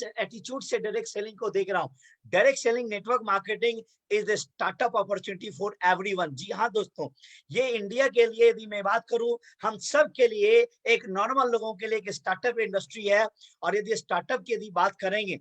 C: एटीट्यूड से डायरेक्ट सेलिंग को देख रहा हूँ। Direct selling network marketing is the startup opportunity for everyone. जी हाँ दोस्तों, ये इंडिया के लिए यदि मैं बात करूं, हम सब के लिए, एक नॉर्मल लोगों के लिए एक स्टार्टअप इंडस्ट्री है। और यदि स्टार्टअप की यदि बात करेंगे,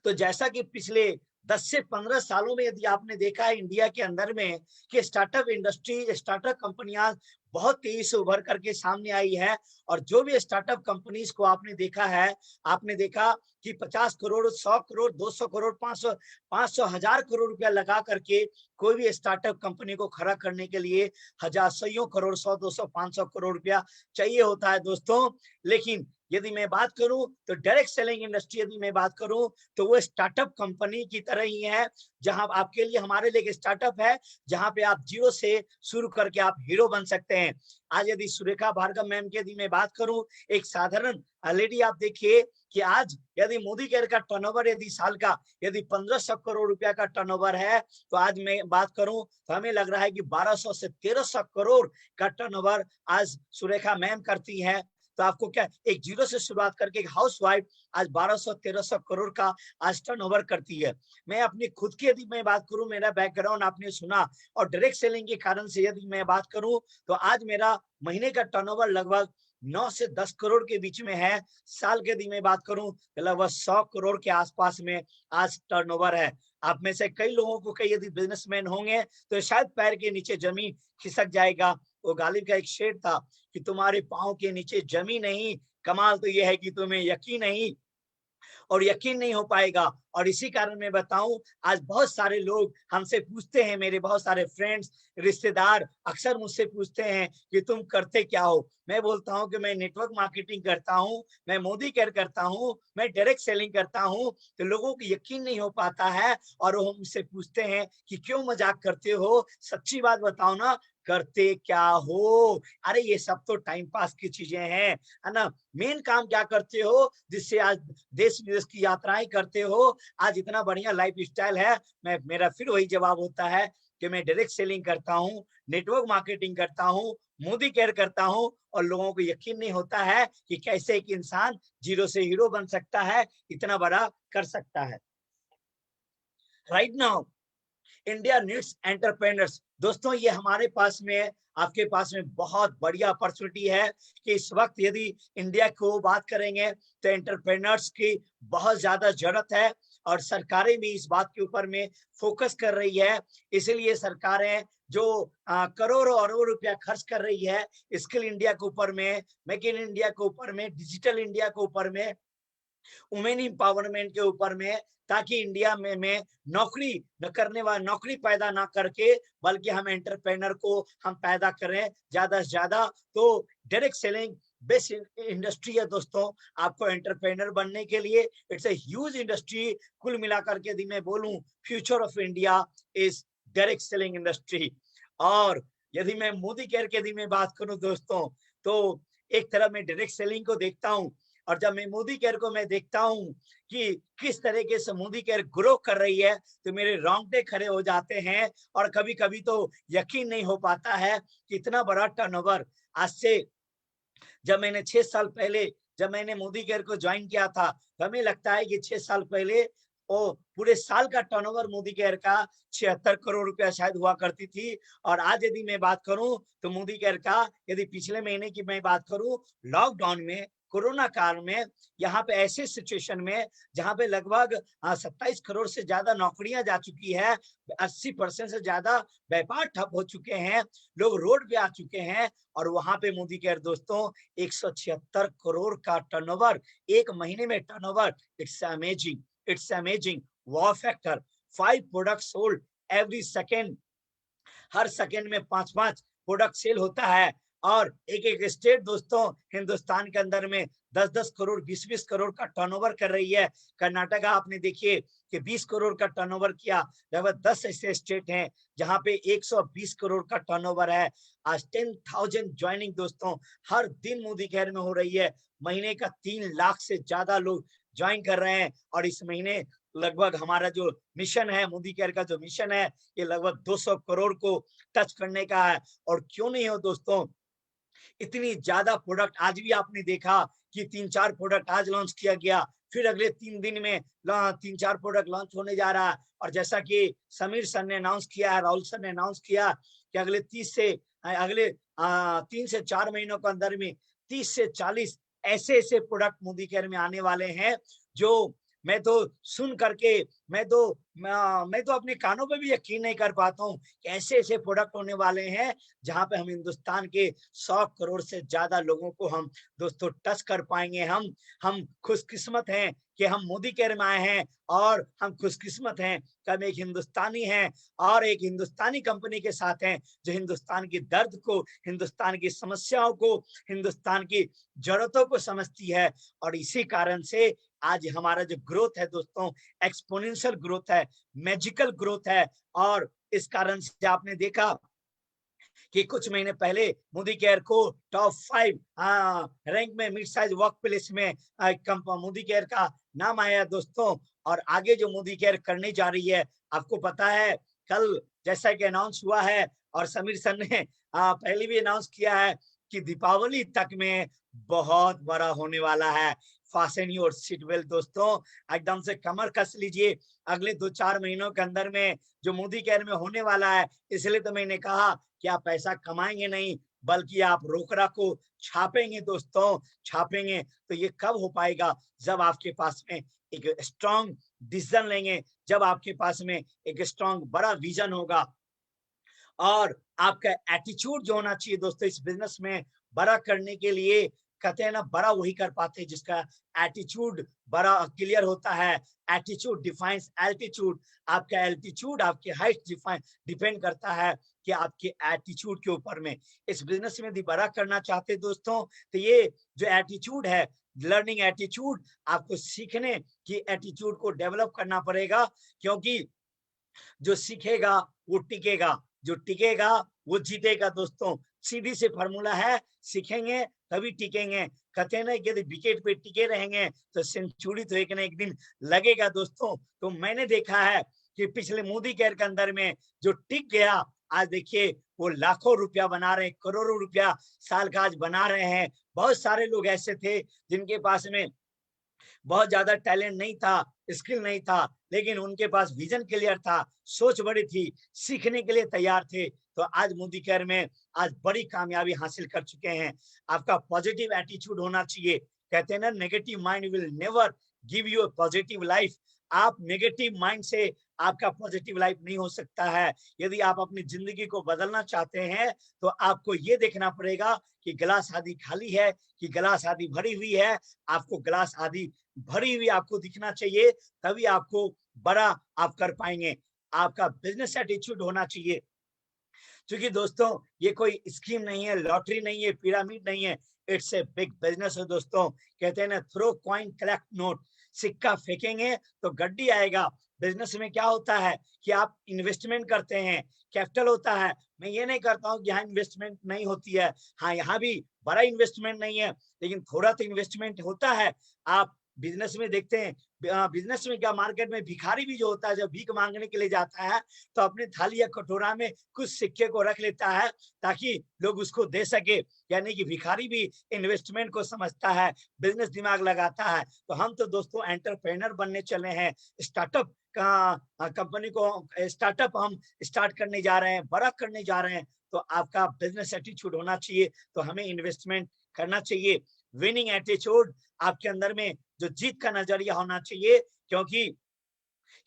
C: तो जैसा कि पिछले 10 से 15 सालों में यदि आपने देखा है इंडिया के अंदर में कि स्टार्टअप इंडस्ट्री, स्टार्टअप कंपनियां बहुत तेजी से उभर करके सामने आई है। और जो भी स्टार्टअप कंपनीज को आपने देखा है, आपने देखा कि 50 करोड़, 100 करोड़, 200 करोड़, 500 हजार करोड़ रुपया लगा करके कोई भी स्टार्टअप कंपनी को खड़ा करने के लिए हजार, 100 करोड़, 100, 200, 500 करोड़ रुपया चाहिए होता है दोस्तों। लेकिन यदि मैं बात करूं तो डायरेक्ट सेलिंग इंडस्ट्री यदि मैं बात करूं तो वो स्टार्टअप कंपनी की तरह ही है, जहां आपके लिए, हमारे लिए एक स्टार्टअप है, जहां पे आप जीरो से शुरू करके आप हीरो बन सकते हैं। आज यदि सुरेखा भार्गव मैम की यदि मैं बात करूं, एक साधारण लेडी, आप देखिए कि आज यदि मोदी केयर का टर्नओवर यदि साल का यदि 1500 करोड़ रुपया का टर्नओवर है, तो आज मैं बात करूं तो हमें लग रहा है कि 1200 से 1300 करोड़ का टर्नओवर आज सुरेखा मैम करती है। तो आपको क्या, एक जीरो से शुरुआत करके एक हाउसवाइफ आज 1200-1300 करोड़ का आज टर्नओवर करती है। मैं अपनी खुद की यदि मैं बात करूं, मेरा बैकग्राउंड आपने सुना, और डायरेक्ट सेलिंग के कारण से यदि मैं बात करूं तो आज मेरा महीने का टर्नओवर लगभग 9 से 10 करोड़ के बीच में है। साल के यदि मैं बात करूं तो लगभग 100 करोड़ के आसपास में आज टर्नओवर है। आप में से कई लोगों को, कई यदि बिजनेसमैन होंगे तो शायद पैर के नीचे जमीन खिसक जाएगा। वो गालिब का एक शेर था कि तुम्हारे पांव के नीचे जमीन नहीं, कमाल तो यह है कि तुम्हें यकीन नहीं, और यकीन नहीं हो पाएगा। और इसी कारण मैं बताऊं, आज बहुत सारे लोग हमसे पूछते हैं, मेरे बहुत सारे फ्रेंड्स, रिश्तेदार अक्सर मुझसे पूछते हैं कि तुम करते क्या हो। मैं बोलता हूं कि मैं नेटवर्क मार्केटिंग करता हूं, मैं मोदी केयर करता हूं, मैं डायरेक्ट सेलिंग करता हूं। तो लोगों को यकीन नहीं हो पाता है और वो मुझसे पूछते हैं कि क्यों मजाक करते हो, सच्ची बात बताओ ना, करते क्या हो। अरे ये सब तो टाइम पास की चीजें हैं, है ना। मेन काम क्या करते हो जिससे आज देश विदेश की यात्राएं करते हो, आज इतना बढ़िया लाइफ स्टाइल है। मेरा फिर वही जवाब होता है कि मैं डायरेक्ट सेलिंग करता हूँ, नेटवर्क मार्केटिंग करता हूँ, मोदी केयर करता हूँ, और लोगों को यकीन नहीं होता है कि कैसे एक इंसान जीरो से हीरो बन सकता है, इतना बड़ा कर सकता है। Right now India needs entrepreneurs. दोस्तों ये हमारे पास में, आपके पास में बहुत बढ़िया अपॉर्चुनिटी है कि इस वक्त यदि इंडिया को बात करेंगे तो एंटरप्रेन्योर्स की बहुत ज्यादा जरूरत है। और सरकारें भी इस बात के ऊपर में फोकस कर रही है। इसलिए सरकारें जो करोड़ों अरबों रुपया खर्च कर रही है स्किल इंडिया के ऊपर में, मेक इन इंडिया के ऊपर में, डिजिटल इंडिया के ऊपर में, वुमेन एम्पावरमेंट के ऊपर में, ताकि इंडिया में नौकरी न करने वाला, नौकरी पैदा ना करके, बल्कि हम एंटरप्रेन्योर को हम पैदा करें ज्यादा से ज्यादा। तो डायरेक्ट सेलिंग बेस्ट इंडस्ट्री है दोस्तों आपको एंटरप्रेन्योर बनने के लिए। It's a huge industry. कुल मिलाकर के यदि मैं बोलूं, future of India is direct selling industry. और यदि मैं मोदी केयर की यदि मैं बात करूं दोस्तों, तो एक तरफ मैं डायरेक्ट सेलिंग को देखता हूं और जब मैं मोदी केयर को मैं देखता हूँ कि किस तरीके से मोदी केयर ग्रो कर रही है, तो मेरे रोंगटे खड़े हो जाते हैं। और कभी कभी तो यकीन नहीं हो पाता है कि इतना बड़ा टर्नओवर। आज से जब मैंने 6 साल पहले जब मैंने मोदी केयर को ज्वाइन किया था, तो हमें लगता है कि 6 साल पहले वो पूरे साल का टर्नओवर मोदी केयर का 76 करोड़ रुपया शायद हुआ करती थी। और आज यदि मैं बात करूं तो मोदी केयर का, यदि पिछले महीने की मैं बात करूं, लॉकडाउन में, कोरोना काल में, यहाँ पे ऐसे सिचुएशन में जहाँ पे लगभग 27 करोड़ से ज्यादा नौकरियां जा चुकी है, 80% से ज्यादा व्यापार ठप हो चुके हैं, लोग रोड पे आ चुके हैं, और वहां पे मोदी केयर दोस्तों 176 करोड़ का टर्नओवर, एक महीने में turnover. It's amazing, it's amazing. Wow factor, 5 product sold every second, her second में 5-5 प्रोडक्ट सेल होता है। और एक एक स्टेट दोस्तों हिंदुस्तान के अंदर में 10-10 करोड़, 20-20 करोड़ का टर्नओवर कर रही है। कर्नाटका आपने देखिए कि 20 करोड़ का टर्नओवर किया। लगभग 10 ऐसे स्टेट हैं जहां पे 120 करोड़ का टर्नओवर है। आज 10,000 ज्वाइनिंग दोस्तों हर दिन मोदी केयर में हो रही है। महीने का 3 लाख से ज्यादा लोग ज्वाइन कर रहे हैं। और इस महीने लगभग हमारा जो मिशन है, मोदी केयर का जो मिशन है, ये लगभग 200 करोड़ को टच करने का है। और क्यों नहीं हो दोस्तों, इतनी ज्यादा प्रोडक्ट आज भी आपने देखा कि 3-4 प्रोडक्ट आज लॉन्च किया गया, फिर अगले 3 दिन में 3-4 प्रोडक्ट लॉन्च होने जा रहा है। और जैसा कि समीर सर ने अनाउंस किया है, राहुल सर ने अनाउंस किया कि अगले 3 से 4 महीनों के अंदर में 30 से 40 ऐसे प्रोडक्ट मोदी केयर में आने वाले हैं, जो मैं तो सुन करके मैं तो अपने कानों पे भी यकीन नहीं कर पाता हूँ कि ऐसे प्रोडक्ट होने वाले हैं जहां पे हम हिंदुस्तान के 100 करोड़ से ज्यादा लोगों को हम दोस्तों टच कर पाएंगे। हम खुशकिस्मत हैं कि हम मोदी केयर में आए हैं, और हम खुशकिस्मत हैं कि हम एक हिंदुस्तानी हैं और एक हिंदुस्तानी कंपनी के साथ हैं जो हिंदुस्तान की दर्द को, हिंदुस्तान की समस्याओं को, हिंदुस्तान की जरूरतों को समझती है। और इसी कारण से आज हमारा जो ग्रोथ है दोस्तों, एक्सपोनेंशियल ग्रोथ है, मैजिकल ग्रोथ है। और इस कारण से आपने देखा कि कुछ महीने पहले मोदी केयर को टॉप 5 रैंक में मिड साइज वर्क प्लेस में मोदी केयर का नाम आया दोस्तों। और आगे जो मोदी केयर करने जा रही है, आपको पता है कल जैसा कि अनाउंस हुआ है, और समीर सर ने पहले भी अनाउंस किया है कि दीपावली तक में बहुत बड़ा होने वाला है। फास्टन योर सीट बेल्ट दोस्तों, एकदम से कमर कस लीजिए। अगले 2-4 महीनों के अंदर में जो मोदी केयर में होने वाला है, इसलिए तो मैंने कहा कि आप पैसा कमाएंगे नहीं, बल्कि आप रोकड़ा को छापेंगे दोस्तों, छापेंगे। तो ये कब हो पाएगा? जब आपके पास में एक स्ट्रॉन्ग डिसीजन लेंगे, जब आपके पास में एक स्ट्रॉन्ग बड़ा विजन होगा, और आपका एटीट्यूड जो होना चाहिए दोस्तों इस बिजनेस में बड़ा करने के लिए। कहते हैं ना, बड़ा वही कर पाते हैं जिसका एटीट्यूड बड़ा क्लियर होता है। Attitude defines altitude. आपका एल्टीट्यूड, आपकी हाइट डिपेंड करता है कि आपके एटीट्यूड के ऊपर में। इस बिजनेस में यदि बड़ा करना चाहते हैं दोस्तों, तो ये जो एटीट्यूड है, लर्निंग एटीट्यूड, आपको सीखने की एटीट्यूड को डेवलप करना पड़ेगा। क्योंकि जो सीखेगा वो टिकेगा, जो टिकेगा वो जीतेगा दोस्तों। सीधी सी फॉर्मूला है, सीखेंगे तभी टिकेंगे। कहते हैं ना कि यदि विकेट पे टिके रहेंगे तो सेंचुरी तो एक ना एक दिन लगेगा दोस्तों। तो मैंने देखा है कि पिछले मोदी केयर के अंदर में जो टिक गया, आज देखिए वो लाखों रुपया बना रहे हैं, करोड़ों रुपया साल का आज बना रहे हैं। बहुत सारे लोग ऐसे थे जिनके पास में बहुत ज्यादा टैलेंट नहीं था, स्किल नहीं था, लेकिन उनके पास विजन क्लियर था, सोच बड़ी थी, सीखने के लिए तैयार थे। तो आज मोदी केयर में आज बड़ी कामयाबी हासिल कर चुके हैं। आपका पॉजिटिव एटीट्यूड होना चाहिए। कहते हैं ना, negative mind will never give you a positive life. आप नेगेटिव माइंड से आपका पॉजिटिव लाइफ नहीं हो सकता है। यदि आप अपनी जिंदगी को बदलना चाहते हैं तो आपको ये देखना पड़ेगा कि गिलास आधी खाली है कि गिलास आधी भरी हुई है। आपको गिलास आधी भरी हुई आपको दिखना चाहिए, तभी आपको बड़ा आप कर पाएंगे। आपका बिजनेस एटीट्यूड होना चाहिए। क्योंकि दोस्तों ये कोई स्कीम नहीं है, लॉटरी नहीं है, पिरामिड नहीं है, इट्स ए बिग बिजनेस है दोस्तों। कहते हैं ना, थ्रो कॉइन कलेक्ट नोट। सिक्का फेंकेंगे तो गड्डी आएगा, बिजनेस में क्या होता है कि आप इन्वेस्टमेंट करते हैं, कैपिटल होता है। मैं ये नहीं करता हूँ कि यहाँ इन्वेस्टमेंट नहीं होती है, हाँ यहाँ भी बड़ा इन्वेस्टमेंट नहीं है, लेकिन थोड़ा तो इन्वेस्टमेंट होता है। आप बिजनेस में देखते हैं, बिजनेस में क्या, मार्केट में भिखारी भी जो होता है, जब भीख मांगने के लिए जाता है तो अपने थाली या कटोरा में कुछ सिक्के को रख लेता है ताकि लोग उसको दे सके। यानी कि भिखारी भी इन्वेस्टमेंट को समझता है, बिजनेस दिमाग लगाता है। तो हम तो दोस्तों एंटरप्रेन्योर बनने चले हैं, स्टार्टअप का कंपनी को स्टार्टअप हम स्टार्ट करने जा रहे हैं, बड़ा करने जा रहे हैं। तो आपका बिजनेस एटीट्यूड होना चाहिए, तो हमें इन्वेस्टमेंट करना चाहिए। विनिंग एटीट्यूड आपके अंदर में जो जीत का नजरिया होना चाहिए, क्योंकि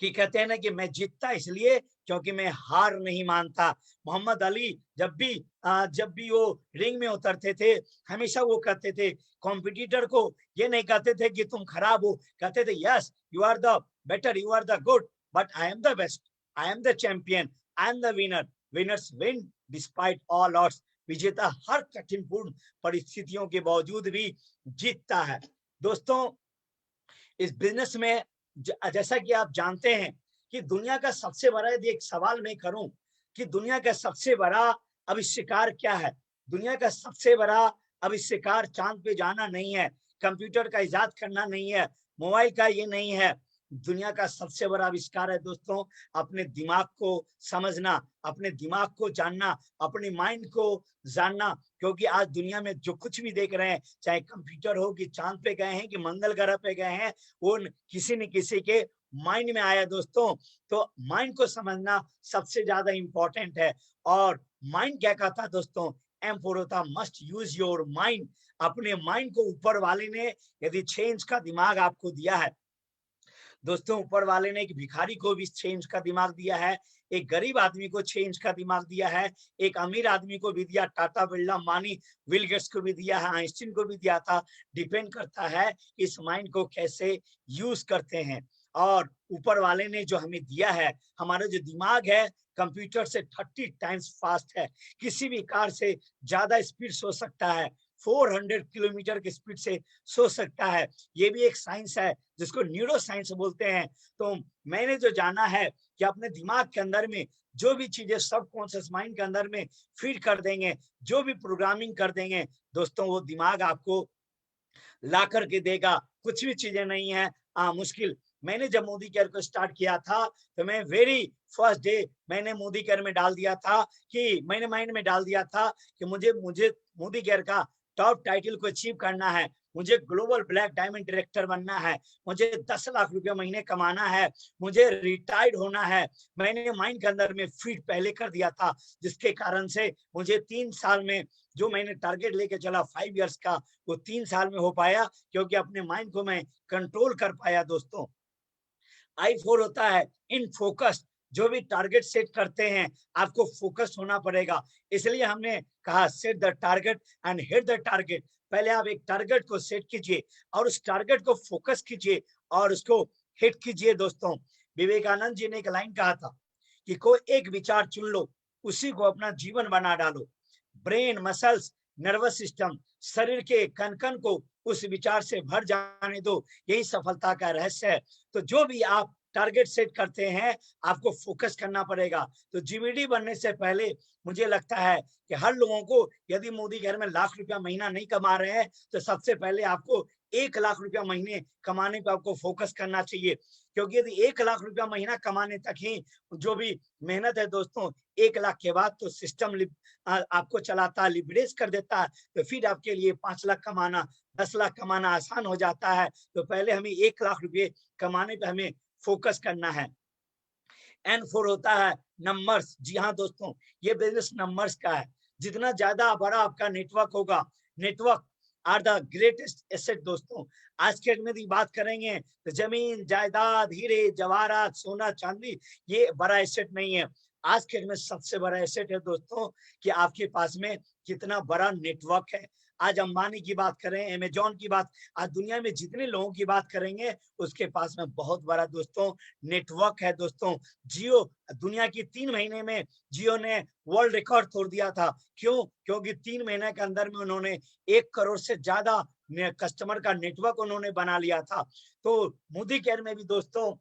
C: कहते हैं ना कि मैं जीतता इसलिए क्योंकि मैं हार नहीं मानता। मोहम्मद अली जब भी वो रिंग में उतरते थे, हमेशा वो कहते थे कॉम्पिटिटर को, ये नहीं कहते थे कि तुम खराब हो, कहते थे yes you are the better, you are the good, but I am the best, I am the champion, I am the winner, winners win despite all odds. विजेता हर कठिनपूर्ण परिस्थितियों के बावजूद भी जीतता है। दोस्तों इस बिजनेस में जैसा कि आप जानते हैं कि दुनिया का सबसे बड़ा, यदि एक सवाल मैं करूं कि दुनिया का सबसे बड़ा आविष्कार क्या है, दुनिया का सबसे बड़ा आविष्कार चांद पे जाना नहीं है, कंप्यूटर का इजाद करना नहीं है, मोबाइल का ये नहीं है। दुनिया का सबसे बड़ा आविष्कार है दोस्तों अपने दिमाग को समझना, अपने दिमाग को जानना, अपने माइंड को जानना। क्योंकि आज दुनिया में जो कुछ भी देख रहे हैं, चाहे कंप्यूटर हो कि चांद पे गए हैं कि मंगल ग्रह पे गए हैं, वो किसी न किसी के माइंड में आया दोस्तों। तो माइंड को समझना सबसे ज्यादा इंपॉर्टेंट है। और माइंड क्या कहता है दोस्तों, एम्पोरोता मस्ट यूज योर माइंड। अपने माइंड को ऊपर वाले ने यदि 6 इंच का दिमाग आपको दिया है दोस्तों, ऊपर वाले ने एक भिखारी को भी 6 इंच का दिमाग दिया है, एक गरीब आदमी को 6 इंच का दिमाग दिया है, एक अमीर आदमी को भी दिया, टाटा बिरला मानी बिल गेट्स को भी दिया है, आइंस्टीन को भी दिया था। डिपेंड करता है इस माइंड को कैसे यूज करते हैं। और ऊपर वाले ने जो हमें दिया है, हमारा जो दिमाग है कंप्यूटर से 30 टाइम्स फास्ट है, किसी भी कार से ज्यादा स्पीड सोच सकता है, 400 किलोमीटर की स्पीड से सोच सकता है। ये भी एक साइंस है जिसको न्यूरो साइंस बोलते हैं। तो मैंने जो जाना है कि अपने दिमाग के अंदर में जो भी चीजें सबकॉन्शियस माइंड के अंदर में फीड कर देंगे, जो भी प्रोग्रामिंग कर देंगे दोस्तों, वो दिमाग आपको ला करके देगा। कुछ भी चीजें नहीं है मुश्किल। मैंने जब मोदी केयर को स्टार्ट किया था तो मैं वेरी फर्स्ट डे मैंने मोदी केयर में डाल दिया था कि मैंने माइंड में डाल दिया था कि मुझे मोदी केयर का टॉप टाइटल को अचीव करना है, मुझे ग्लोबल ब्लैक डायमंड डायरेक्टर बनना है, मुझे 10 लाख रुपया महीने कमाना है, मुझे रिटायर्ड होना है। मैंने माइंड के अंदर में फीड पहले कर दिया था, जिसके कारण से मुझे 3 साल में जो मैंने टारगेट लेके चला 5 इयर्स का, वो 3 साल में हो पाया, क्योंकि अपने माइंड को मैं कंट्रोल कर पाया दोस्तों। I4 होता है इन फोकस। जो भी टारगेट सेट करते हैं आपको फोकस होना पड़ेगा। इसलिए हमने कहा set the target and hit the target. पहले आप एक टारगेट को सेट कीजिए और उस टारगेट को फोकस कीजिए और उसको हिट कीजिए दोस्तों। विवेकानंद जी ने एक लाइन कहा था कि कोई एक विचार चुन लो, उसी को अपना जीवन बना डालो। ब्रेन, मसल्स, नर्वस सिस्टम, शरीर के कण कण को उस विचार से भर जाने दो, यही सफलता का रहस्य है। तो जो भी आप टारगेट सेट करते हैं आपको फोकस करना पड़ेगा। तो जीवीडी बनने से पहले मुझे लगता है कि हर लोगों को, यदि मोदी घर में लाख रुपया महीना नहीं कमा रहे हैं तो सबसे पहले आपको 1 लाख रुपया महीने कमाने पर आपको फोकस करना चाहिए। क्योंकि यदि 1 लाख रुपया महीना कमाने तक ही जो भी मेहनत है दोस्तों, 1 लाख के बाद तो सिस्टम आपको चलाता, लिबरेज कर देता है। तो फिर आपके लिए 5 लाख कमाना, 10 लाख कमाना आसान हो जाता है। तो पहले हमें 1 लाख रुपये कमाने पे हमें फोकस करना है। N4 होता है नंबर्स। जी हाँ दोस्तों, ये बिजनेस नंबर्स का है। जितना ज्यादा बड़ा आपका नेटवर्क होगा, network are the greatest asset दोस्तों। आज के में भी बात करेंगे तो जमीन, जायदाद, हीरे जवाहरात, सोना चांदी ये बड़ा एसेट नहीं है। आज के में सबसे बड़ा एसेट है दोस्तों कि आपके पास में कितना बड़ा नेटवर्क है। आज अंबानी की बात करें, अमेजॉन की बात, आज दुनिया में जितने लोगों की बात करेंगे उसके पास में बहुत बड़ा दोस्तों नेटवर्क है दोस्तों। जियो दुनिया की 3 महीने में जियो ने वर्ल्ड रिकॉर्ड तोड़ दिया था। क्यों? क्योंकि 3 महीने के अंदर में उन्होंने 1 करोड़ से ज्यादा कस्टमर का नेटवर्क उन्होंने बना लिया था। तो मोदी केयर में भी दोस्तों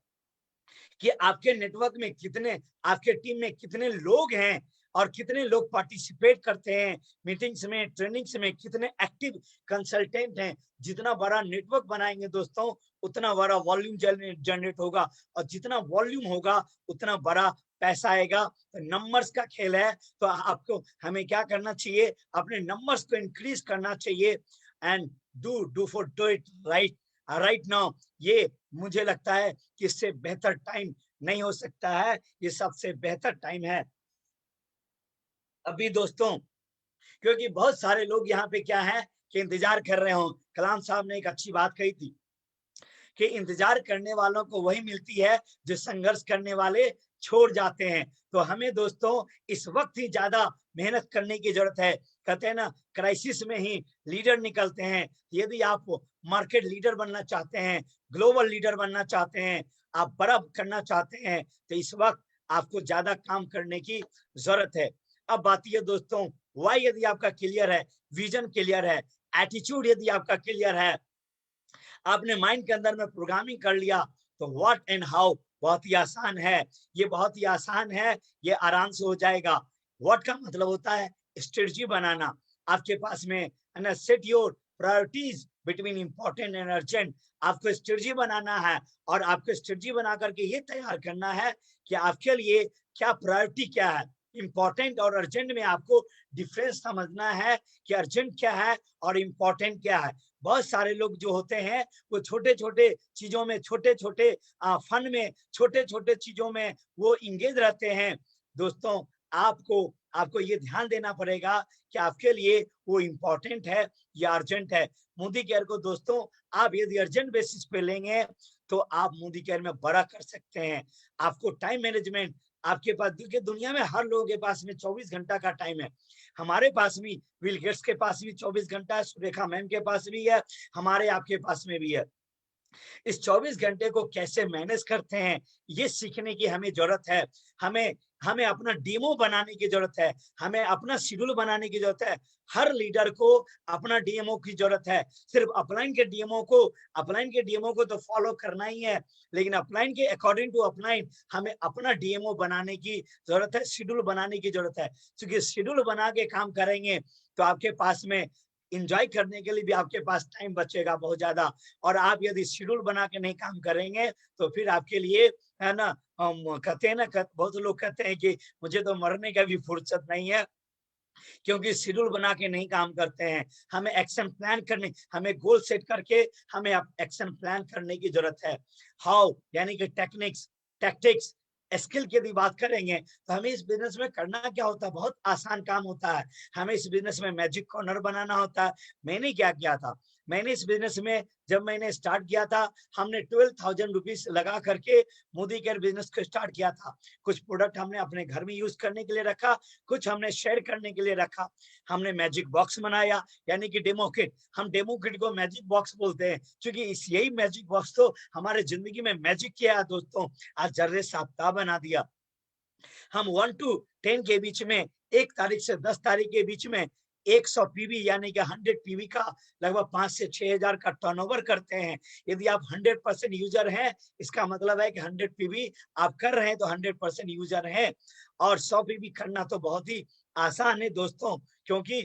C: कि आपके नेटवर्क में कितने, आपके टीम में कितने लोग हैं और कितने लोग पार्टिसिपेट करते हैं मीटिंग्स में, ट्रेनिंग्स में, कितने एक्टिव कंसल्टेंट हैं। जितना बड़ा नेटवर्क बनाएंगे दोस्तों, उतना बड़ा वॉल्यूम जनरेट होगा, और जितना वॉल्यूम होगा उतना बड़ा पैसा आएगा। तो नंबर्स का खेल है, तो आपको हमें क्या करना चाहिए, अपने नंबर्स को इंक्रीज करना चाहिए। And do it right now. ये मुझे लगता है कि इससे बेहतर टाइम नहीं हो सकता है, ये सबसे बेहतर टाइम है अभी दोस्तों। क्योंकि बहुत सारे लोग यहाँ पे क्या है कि इंतजार कर रहे हो। कलाम साहब ने एक अच्छी बात कही थी कि इंतजार करने वालों को वही मिलती है जो संघर्ष करने वाले छोड़ जाते हैं। तो हमें दोस्तों इस वक्त ही ज्यादा मेहनत करने की जरूरत है। कहते हैं ना, क्राइसिस में ही लीडर निकलते हैं। यदि आप मार्केट लीडर बनना चाहते हैं, ग्लोबल लीडर बनना चाहते हैं, आप बड़ा करना चाहते हैं, तो इस वक्त आपको ज्यादा काम करने की जरूरत है। अब बात ये दोस्तों, वाई यदि आपका क्लियर है, विजन क्लियर है, एटीट्यूड यदि आपका क्लियर है, आपने माइंड के अंदर में प्रोग्रामिंग कर लिया, तो व्हाट एंड हाउ बहुत ही आसान है। ये बहुत ही आसान है, ये आराम से हो जाएगा। व्हाट का मतलब होता है स्ट्रेटजी बनाना। आपके पास में है ना, set your priorities between important and urgent. आपको स्ट्रेटजी बनाना है, और आपको स्ट्रेटजी बना करके ये तैयार करना है कि आपके लिए क्या प्रायोरिटी क्या है। इंपॉर्टेंट और अर्जेंट में आपको डिफरेंस समझना है कि अर्जेंट क्या है और इंपॉर्टेंट क्या है। बहुत सारे लोग जो होते हैं वो छोटे छोटे चीजों में, छोटे छोटे फन में, छोटे छोटे चीजों में वो इंगेज रहते हैं। दोस्तों आपको ये ध्यान देना पड़ेगा कि आपके लिए वो इम्पोर्टेंट है या अर्जेंट है। मोदी केयर को दोस्तों आप यदि अर्जेंट बेसिस पे लेंगे तो आप मोदी केयर में बड़ा कर सकते हैं। आपको टाइम मैनेजमेंट, आपके पास, देखिए दुनिया में हर लोगों के पास में 24 घंटा का टाइम है। हमारे पास भी, विल गेट्स के पास भी 24 घंटा है, सुरेखा मैम के पास भी है, हमारे आपके पास में भी है। इस 24 घंटे को कैसे मैनेज करते हैं, ये सीखने की हमें जरूरत है। हमें अपना डेमो बनाने की जरूरत है, हमें अपना शेड्यूल बनाने की जरूरत है। हर लीडर को अपना डीएमओ की जरूरत है। सिर्फ अपलाइन के डीएमओ को तो फॉलो करना ही है, लेकिन अपलाइन के अकॉर्डिंग टू अपलाइन हमें अपना डीएमओ बनाने की जरूरत है, शेड्यूल बनाने की जरूरत है। क्योंकि शेड्यूल बना के काम करेंगे तो आपके पास में इंजॉय करने के लिए भी आपके पास टाइम बचेगा बहुत ज्यादा। और आप यदि शेड्यूल बना के नहीं काम करेंगे तो फिर आपके लिए, है ना, हम कहते हैं ना, बहुत लोग कहते हैं कि मुझे तो मरने का भी फुर्सत नहीं है, क्योंकि शेड्यूल बना के नहीं काम करते हैं। हमें एक्शन प्लान करने, हमें गोल सेट करके हमें एक्शन प्लान करने की जरूरत है। हाउ यानी कि टेक्निक्स, टैक्टिक्स, स्किल की यदि बात करेंगे तो हमें इस बिजनेस में करना क्या होता है, बहुत आसान काम होता है। हमें इस बिजनेस में मैजिक कॉर्नर बनाना होता है। मैंने क्या किया था, मैंने इस बिजनेस में जब मैंने स्टार्ट किया था, हमने 12,000 रुपीज लगा करके मोदी केयर बिजनेस को स्टार्ट किया था। कुछ प्रोडक्ट हमने अपने घर में यूज करने के लिए रखा, कुछ हमने शेयर करने के लिए रखा। हमने मैजिक बॉक्स बनाया, यानी कि डेमो किट। हम डेमो किट को मैजिक बॉक्स बोलते हैं, क्योंकि यही मैजिक बॉक्स तो हमारे जिंदगी में मैजिक किया है दोस्तों। आज जर्रे साप्ताह बना दिया। हम 1 to 10 के बीच में, 1 तारीख से 10 तारीख के बीच में 100 पीवी यानी कि 100 पीवी का लगभग 5 से 6 हजार का टर्नओवर करते हैं। यदि आप 100% यूजर हैं, इसका मतलब है कि 100 पीवी आप कर रहे हैं तो 100% यूजर हैं। और 100 पीवी करना तो बहुत ही आसान है दोस्तों, क्योंकि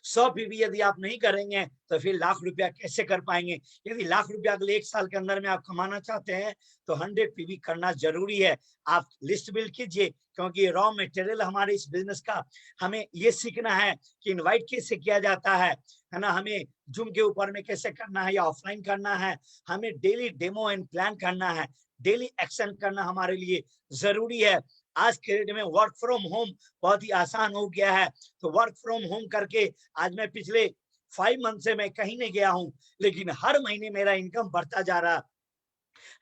C: 100 पीवी यदि आप नहीं करेंगे तो फिर लाख रुपया कैसे कर पाएंगे। यदि लाख रुपया अगले 1 साल के अंदर में आप कमाना चाहते हैं तो 100 पीवी करना जरूरी है। आप लिस्ट बिल्ड कीजिए, क्योंकि रॉ मटेरियल हमारे इस बिजनेस का, हमें ये सीखना है कि इनवाइट कैसे किया जाता है ना, हमें जूम के ऊपर में कैसे करना है या ऑफलाइन करना है, हमें डेली डेमो एंड प्लान करना है, डेली एक्शन करना हमारे लिए जरूरी है। आज के डेट में वर्क फ्रॉम होम बहुत ही आसान हो गया है। तो वर्क फ्रॉम होम करके आज मैं पिछले 5 मंथ से मैं कहीं नहीं गया हूं, लेकिन हर महीने मेरा इनकम बढ़ता जा रहा,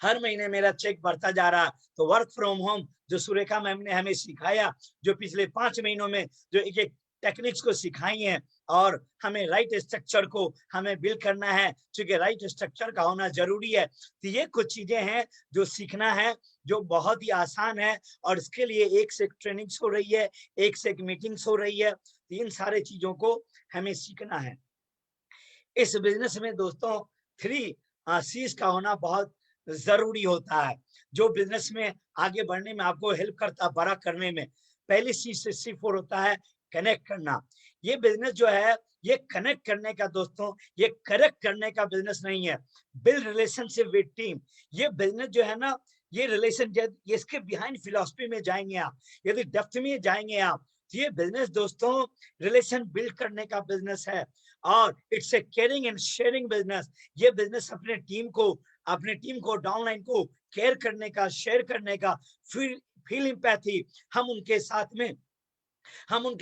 C: हर महीने मेरा चेक बढ़ता जा रहा। तो वर्क फ्रॉम होम जो सुरेखा मैम ने हमें सिखाया, जो पिछले 5 महीनों में जो एक एक टेक्निक्स को सिखाई हैं, और हमें राइट स्ट्रक्चर को हमें बिल्ड करना है, क्योंकि राइट स्ट्रक्चर का होना जरूरी है। तो ये कुछ चीजें हैं जो सीखना है, जो बहुत ही आसान है, और इसके लिए एक से एक ट्रेनिंग्स हो रही है, एक से एक मीटिंग्स हो रही है। तो इन सारे चीजों को हमें सीखना है। इस बिजनेस में दोस्तों 3 C's का होना बहुत जरूरी होता है, जो बिजनेस में आगे बढ़ने में आपको हेल्प करता है, बड़ा करने में। पहली C4 होता है कनेक्ट करना। ये बिजनेस जो है ये कनेक्ट करने का दोस्तों, ये करेक्ट करने का बिजनेस नहीं है। Build relationship with team. ये बिजनेस जो है ना, ये रिलेशन, इसके बिहाइंड फिलॉसफी में जाएंगे आप, यदि डेप्थ में जाएंगे आप, तो ये बिजनेस दोस्तों रिलेशन बिल्ड करने का बिजनेस है, और it's a caring and sharing business. ये बिजनेस अपने टीम को डाउनलाइन को केयर करने का, शेयर करने का, फील एम्पैथी, हम उनके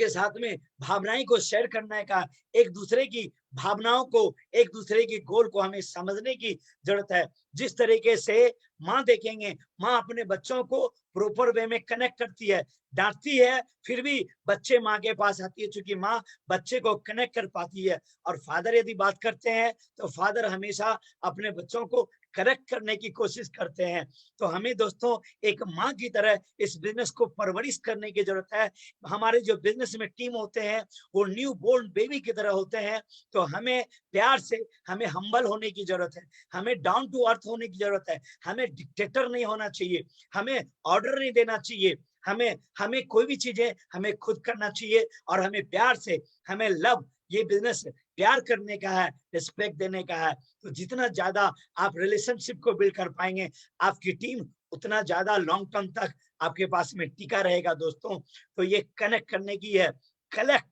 C: साथ में भावनाएं को शेयर करने का, एक दूसरे की भावनाओं को, एक दूसरे की गोल को हमें समझने की जरूरत है। जिस तरीके से माँ देखेंगे, माँ अपने बच्चों को प्रॉपर वे में कनेक्ट करती है, डांटती है, फिर भी बच्चे माँ के पास आती है, क्योंकि माँ बच्चे को कनेक्ट कर पाती है। और फादर यदि बात करते हैं तो फादर हमेशा अपने बच्चों को करेक्ट करने की कोशिश करते हैं। तो हमें दोस्तों एक माँ की तरह इस बिजनेस को परवरिश करने की जरूरत है। हमारे जो बिजनेस में टीम होते हैं वो न्यू बोर्न बेबी की तरह होते हैं। तो हमें प्यार से, हमें हम्बल होने की जरूरत है, हमें डाउन टू अर्थ होने की जरूरत है, हमें डिक्टेटर नहीं होना चाहिए, हमें ऑर्डर नहीं देना चाहिए, हमें कोई भी चीजें हमें खुद करना चाहिए, और हमें प्यार से, हमें लव, ये बिजनेस प्यार करने का है, रिस्पेक्ट देने का है। तो जितना ज्यादा आप रिलेशनशिप को बिल्ड कर पाएंगे, आपकी टीम उतना ज्यादा लॉन्ग टर्म तक आपके पास में टिका रहेगा दोस्तों। तो ये कनेक्ट करने की है, कलेक्ट।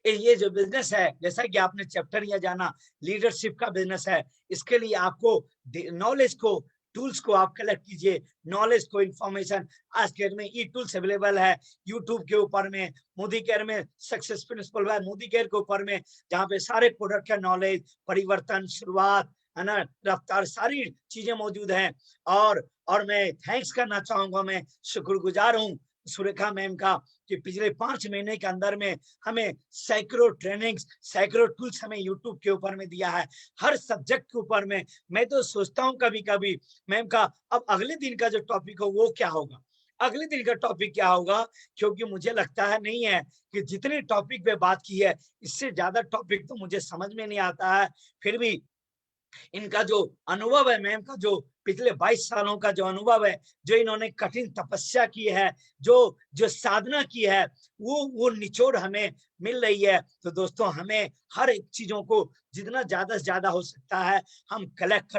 C: ये जो बिजनेस है, जैसा कि आपने चैप्टर यह जाना, लीडरशिप का बिजनेस है, इसके लिए आपको नॉलेज को, टूल्स को आप कलेक्ट कीजिए, नॉलेज को, इंफॉर्मेशन। आज के डेट में ई टूल्स अवेलेबल है यूट्यूब के ऊपर में, मोदी केयर में सक्सेस प्रिंसिपल है मोदी केयर के ऊपर में, जहाँ पे सारे प्रोडक्ट का नॉलेज, परिवर्तन, शुरुआत, है ना, रफ्तार, सारी चीजें मौजूद हैं। और मैं थैंक्स करना चाहूंगा, मैं शुक्रगुजार हूँ सुरेखा मैम का, कि पिछले 5 महीने के अंदर में हमें सैकड़ों ट्रेनिंग्स, सैकड़ों टूल्स हमें यूट्यूब के ऊपर में दिया है, हर सब्जेक्ट के ऊपर में। मैं तो सोचता हूँ कभी कभी मैम का, अब अगले दिन का जो टॉपिक हो वो क्या होगा, अगले दिन का टॉपिक क्या होगा, क्योंकि मुझे लगता है नहीं है कि जितने टॉपिक पे बात की है, इससे ज्यादा टॉपिक तो मुझे समझ में नहीं आता है। फिर भी इनका जो अनुभव है, मैम का जो पिछले 22 सालों का जो अनुभव है, जो इन्होंने कठिन तपस्या की है, जो जो साधना की है, वो निचोड़ हमें मिल रही है। तो दोस्तों हमें हर एक चीजों को जितना ज्यादा से ज्यादा हो सकता है हम कलेक्ट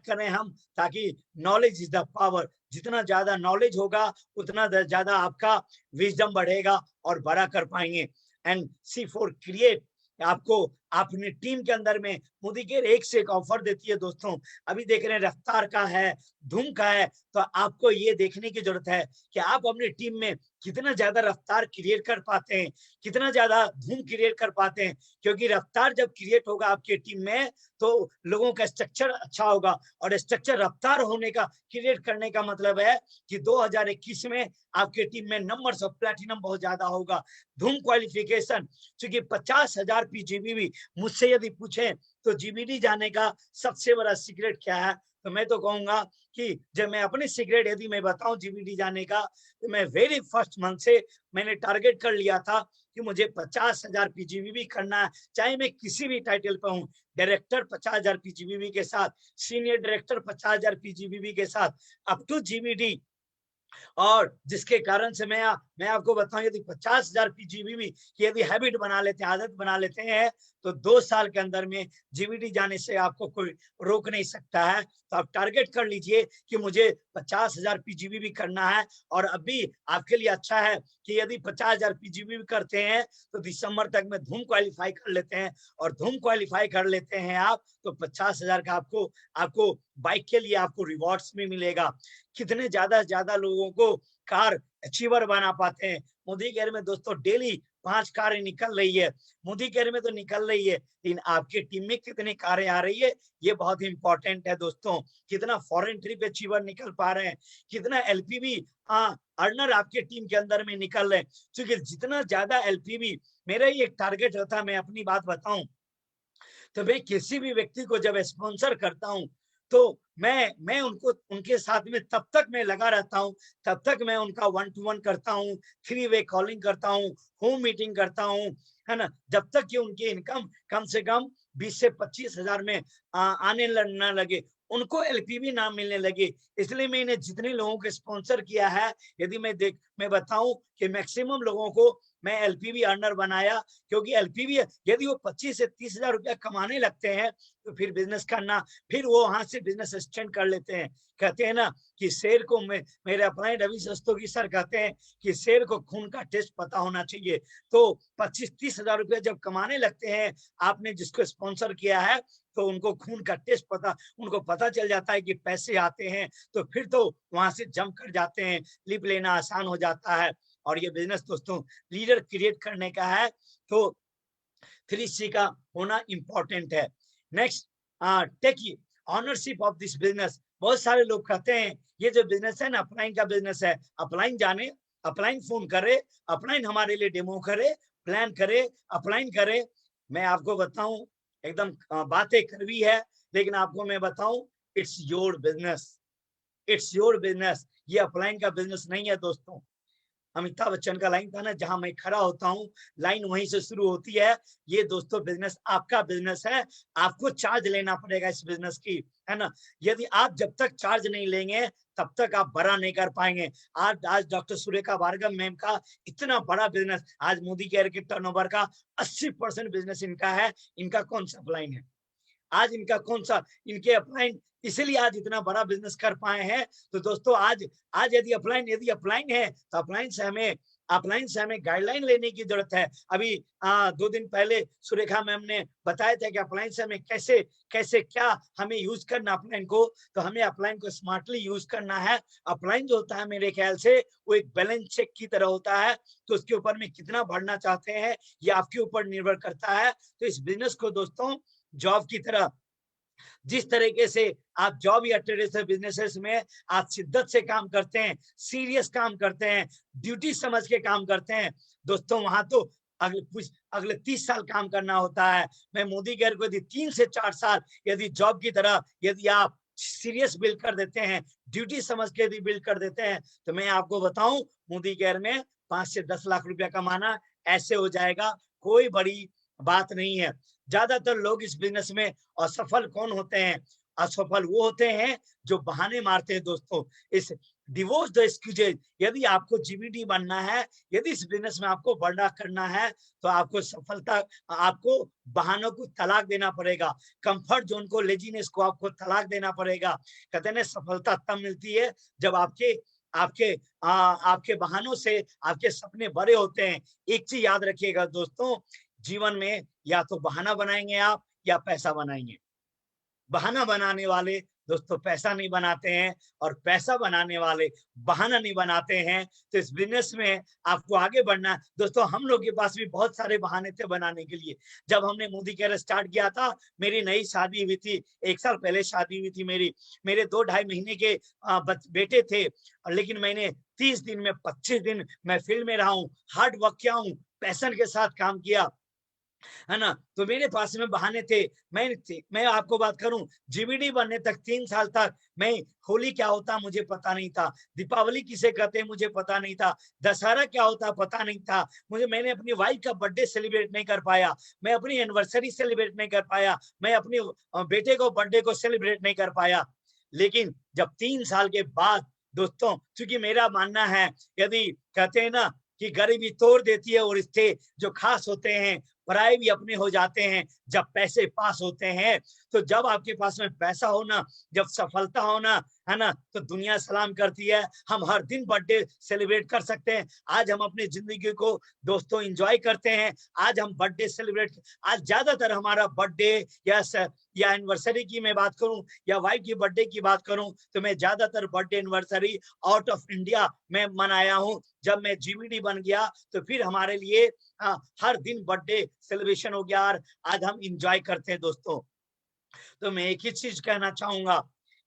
C: करें हम, ताकि नॉलेज इज द पावर। जितना ज्यादा नॉलेज होगा उतना ज्यादा आपका विजडम बढ़ेगा और बड़ा कर पाएंगे। एंड C4 क्रिएट, आपको अपनी टीम के अंदर में मोदी केयर एक से एक ऑफर देती है दोस्तों। अभी देख रहे हैं रफ्तार का है, धूम का है, तो आपको ये देखने की जरूरत है कि आप अपनी टीम में कितना ज्यादा रफ्तार क्रिएट कर पाते हैं, कितना ज्यादा धूम क्रिएट कर पाते हैं। क्योंकि रफ्तार जब क्रिएट होगा आपके टीम में तो लोगों का स्ट्रक्चर अच्छा होगा, और स्ट्रक्चर रफ्तार होने का, क्रिएट करने का मतलब है कि 2021 में आपके टीम में नंबर्स ऑफ प्लैटिनम बहुत ज्यादा होगा। धूम क्वालिफिकेशन, क्योंकि 50,000 PGBV मुझसे यदि पूछे तो GBD जाने का सबसे बड़ा सीक्रेट क्या है, तो मैं तो कहूंगा कि जब मैं अपने सीक्रेट यदि मैं बताऊं GBD जाने का, तो मैं वेरी फर्स्ट मंथ से मैंने टारगेट कर लिया था कि मुझे 50,000 PGBV करना है, चाहे मैं किसी भी टाइटल पे हूँ। डायरेक्टर 50,000 PGBV के साथ, सीनियर डायरेक्टर 50,000 PGBV के साथ, अप टू GBD। और जिसके कारण से मैं आपको बताऊं, यदि 50,000 PGBV की यदि हैबिट बना लेते हैं, आदत बना लेते हैं, तो 2 साल के अंदर में GBD जाने से आपको कोई रोक नहीं सकता है। तो आप टारगेट कर लीजिए कि मुझे 50,000 PGBV करना है। और अभी आपके लिए अच्छा है कि यदि 50,000 PGBV करते हैं तो दिसंबर तक में धूम क्वालिफाई कर लेते हैं, और धूम क्वालिफाई कर लेते हैं आप, तो 50,000 का आपको बाइक के लिए आपको रिवॉर्ड्स में मिलेगा। कितने ज्यादा लोगों को कार अचीवर बना पाते हैं। मोदी केयर में दोस्तों डेली 5 कारें निकल रही है, मोदी केयर में तो निकल रही है, लेकिन आपके टीम में कितनी कारें आ रही है, ये बहुत इंपॉर्टेंट है दोस्तों। कितना फॉरेन ट्रिप अचीवर निकल पा रहे हैं, कितना LPV अर्नर आपके टीम के अंदर में निकल रहे हैं। क्योंकि जितना ज्यादा LPV, मेरा ही एक टारगेट रहता है, मैं अपनी बात बताऊं तो मैं किसी भी व्यक्ति को जब स्पॉन्सर करता हूं तो मैं उनको, उनके साथ में तब तक मैं लगा रहता हूं, तब तक मैं उनका 1-to-1 करता हूं, 3-वे कॉलिंग करता हूं, होम मीटिंग करता हूं, है ना, जब तक कि उनकी इनकम कम से कम 20 से 25 हजार में आने न लगे, उनको एलपीवी ना मिलने लगे। इसलिए मैंने जितने लोगों को स्पॉन्सर किया है, यदि मैं बताऊं कि मैक्सिमम लोगों को मैं एलपीवी अर्नर बनाया, क्योंकि एलपीवी यदि वो 25 से 30 हजार रुपया कमाने लगते हैं तो फिर बिजनेस करना, फिर वो वहां से बिजनेस एक्सटेंड कर लेते हैं। कहते हैं ना कि शेर को मेरे अपने रवि रस्तोगी सर कहते हैं कि शेर को खून का टेस्ट पता होना चाहिए। तो 25-30 हजार रुपया जब कमाने लगते हैं, आपने जिसको स्पॉन्सर किया है, तो उनको खून का टेस्ट पता, उनको पता चल जाता है कि पैसे आते हैं, तो फिर तो वहां से जंप कर जाते हैं, लिप लेना आसान हो जाता है। और ये बिजनेस दोस्तों लीडर क्रिएट करने का है, तो 3C का होना इंपॉर्टेंट है। Next, take ownership of this business. बहुत सारे लोग कहते हैं ये जो बिजनेस है ना, अपलाइन का बिजनेस है, अपलाइन जाने, अपलाइन फोन करे, अपलाइन हमारे लिए डेमो करे, प्लान करे, अपलाइन करे। मैं आपको बताऊं, एकदम बातें करवी है, लेकिन आपको मैं बताऊं, it's your business, it's your business. ये अपलाइन का बिजनेस नहीं है दोस्तों। अमिताभ बच्चन का लाइन था ना, जहां मैं खड़ा होता हूँ लाइन वहीं से शुरू होती है। ये दोस्तों बिजनेस आपका बिजनेस है, आपको चार्ज लेना पड़ेगा इस बिजनेस की, है ना। यदि आप जब तक चार्ज नहीं लेंगे तब तक आप बड़ा नहीं कर पाएंगे। आज डॉक्टर सुरेखा भार्गव मैम का इतना बड़ा बिजनेस, आज मोदी केयर के टर्नओवर का 80% बिजनेस इनका है। इनका कौन सा अपलाइन है आज, इनका कौन सा, इनके अपलाइन, इसीलिए आज इतना बड़ा बिजनेस कर पाए हैं। तो दोस्तों आज यदि अपलाइन है तो अपलाइन से हमें गाइडलाइन लेने की जरूरत है। अभी 2 दिन पहले सुरेखा मैम ने बताया था कि अपलाइन से हमें कैसे क्या हमें यूज करना अपलाइन को। तो हमें अपलाइन को स्मार्टली यूज करना है। अपलाइन जो होता है मेरे ख्याल से वो एक बैलेंस चेक की तरह होता है, तो उसके ऊपर में कितना बढ़ना चाहते हैं ये आपके ऊपर निर्भर करता है। तो इस बिजनेस को दोस्तों जॉब की तरह, जिस तरीके से आप जॉब या ट्रेडिशनल बिजनेसेस में आप शिद्दत से काम करते हैं, सीरियस काम करते हैं, ड्यूटी समझ के काम करते हैं दोस्तों, वहां तो अगले 30 साल काम करना होता है। मैं मोदी केयर को यदि 3 से 4 साल यदि जॉब की तरह यदि आप सीरियस बिल्ड कर देते हैं, ड्यूटी समझ के यदि बिल्ड कर देते हैं, तो मैं आपको बताऊं मोदी केयर में 5 से 10 लाख रुपया कमाना ऐसे हो जाएगा, कोई बड़ी बात नहीं है। ज्यादातर लोग इस बिजनेस में असफल कौन होते हैं? असफल वो होते हैं जो बहाने मारते हैं दोस्तों। इस डिवोर्स द एक्सक्यूजेज, यदि आपको जीबीडी बनना है, यदि इस बिजनेस में आपको बड़ा करना है, तो आपको बहानों को तलाक देना पड़ेगा, कंफर्ट जोन को, लेजीनेस को आपको तलाक देना पड़ेगा। कहते हैं सफलता तब मिलती है जब आपके बहानों से आपके सपने बड़े होते हैं। एक चीज याद रखिएगा दोस्तों, जीवन में या तो बहाना बनाएंगे आप या पैसा बनाएंगे। बहाना बनाने वाले दोस्तों पैसा नहीं बनाते हैं, और पैसा बनाने वाले बहाना नहीं बनाते हैं। तो इस बिजनेस में आपको आगे बढ़ना है दोस्तों। हम लोग के पास भी बहुत सारे बहाने थे बनाने के लिए। जब हमने मोदी केयर स्टार्ट किया था, मेरी नई शादी हुई थी, 1 साल पहले शादी हुई थी मेरे 2-2.5 महीने के बेटे थे, लेकिन मैंने 30 दिन में 25 दिन मैं फील्ड में रहा हूँ, हार्ड वर्क किया हूँ, पैशन के साथ काम किया, है ना। तो मेरे पास में बहाने थे। मैं आपको बात करूं, जीबीडी बनने तक 3 साल तक मैं होली क्या होता मुझे पता नहीं था, दीपावली किसे कहते हैं मुझे पता नहीं था, दशहरा क्या होता पता नहीं था मैंने अपनी वाइफ का बर्थडे सेलिब्रेट नहीं कर पाया, मैं अपनी एनिवर्सरी सेलिब्रेट नहीं कर पाया, मैं अपने बेटे को बर्थडे को सेलिब्रेट नहीं कर पाया। लेकिन जब 3 साल के बाद दोस्तों, क्योंकि मेरा मानना है, यदि कहते हैं ना कि गरीबी तोड़ देती है और रिश्ते जो खास होते हैं पराए भी अपने हो जाते हैं जब पैसे पास होते हैं। तो जब आपके पास में पैसा होना, जब सफलता होना, है ना, तो दुनिया सलाम करती है। हम हर दिन बर्थडे सेलिब्रेट कर सकते हैं। आज हम अपनी जिंदगी को दोस्तों एंजॉय करते हैं, आज हम बर्थडे सेलिब्रेट, आज ज्यादातर हमारा बर्थडे या एनिवर्सरी की मैं बात करूं या वाइफ की बर्थडे की बात करूं, तो मैं ज्यादातर birthday anniversary out of India में मनाया हूं। जब मैं जीबीडी बन गया तो फिर हमारे लिए हर दिन बर्थडे सेलिब्रेशन हो गया और आज हम एंजॉय करते हैं दोस्तों। तो मैं एक ही चीज कहना चाहूंगा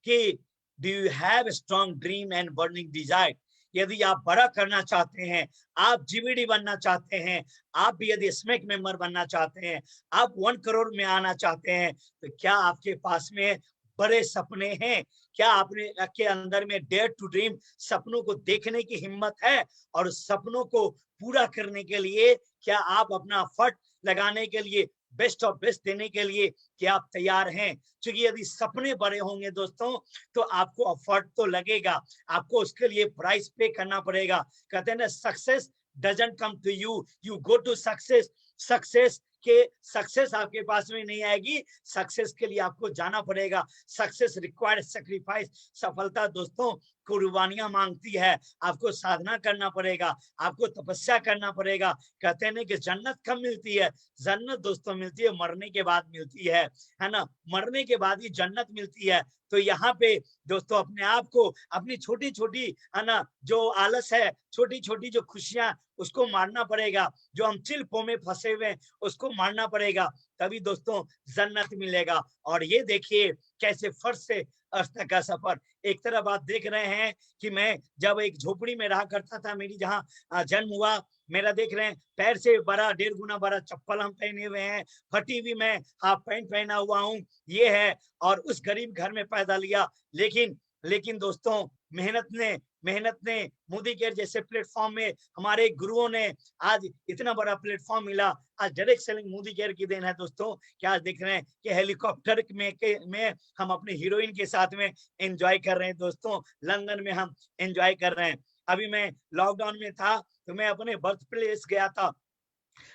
C: कि do you have a strong dream and burning desire? यदि आप बड़ा करना चाहते हैं, आप जीबीडी बनना चाहते हैं, आप भी यदि स्मैक मेंबर बनना चाहते हैं, आप 1 करोड़ में आना चाहते हैं, तो क्या आपके पास में बड़े सपने हैं? क्या आपने के अंदर में डेयर टू ड्रीम, सपनों को देखने की हिम्मत है? और सपनों को पूरा करने के लिए क्या आप अपना एफर्ट लगाने के लिए बेस्ट ऑफ बेस्ट देने के लिए कि आप तैयार हैं। क्योंकि यदि सपने बड़े होंगे दोस्तों तो आपको अफर्ट तो लगेगा, आपको उसके लिए प्राइस पे करना पड़ेगा। कहते हैं ना, success doesn't come to you, you go to success. Success आपके पास में नहीं आएगी, सक्सेस के लिए आपको जाना पड़ेगा। सक्सेस रिक्वायर्ड सैक्रिफाइस, सफलता दोस्तों कुर्बानियां मांगती है, आपको साधना करना पड़ेगा, आपको तपस्या करना पड़ेगा। कहते हैं कि जन्नत कब मिलती है? जन्नत दोस्तों मिलती है मरने के बाद मिलती है ना, मरने के बाद ही जन्नत मिलती है। तो यहाँ पे दोस्तों अपने आप को, अपनी छोटी छोटी है ना जो आलस है, छोटी छोटी जो खुशियां, उसको मारना पड़ेगा। जो हम चिल्पों में फंसे हुए उसको मारना पड़ेगा, तभी दोस्तों जन्नत मिलेगा। और ये देखिए कैसे फर्श से अर्श तक का सफर। एक तरफ आप देख रहे हैं कि मैं जब एक झोपड़ी में रहा करता था, मेरी जहाँ जन्म हुआ, मेरा देख रहे हैं पैर से बड़ा 1.5 गुना बड़ा चप्पल हम पहने हुए हैं, फटी हुई मैं हाफ पैंट पहना हुआ हूँ, ये है। और उस गरीब घर में पैदा लिया, लेकिन दोस्तों मेहनत ने मोदी केयर जैसे प्लेटफॉर्म में हमारे गुरुओं ने आज इतना बड़ा प्लेटफॉर्म मिला। आज डायरेक्ट सेलिंग मोदी केयर की देन है दोस्तों कि आज देख रहे हैं कि हेलीकॉप्टर में हम अपने हीरोइन के साथ में एंजॉय कर रहे हैं दोस्तों, लंदन में हम एंजॉय कर रहे हैं। अभी मैं लॉकडाउन में था तो मैं अपने बर्थ प्लेस गया था,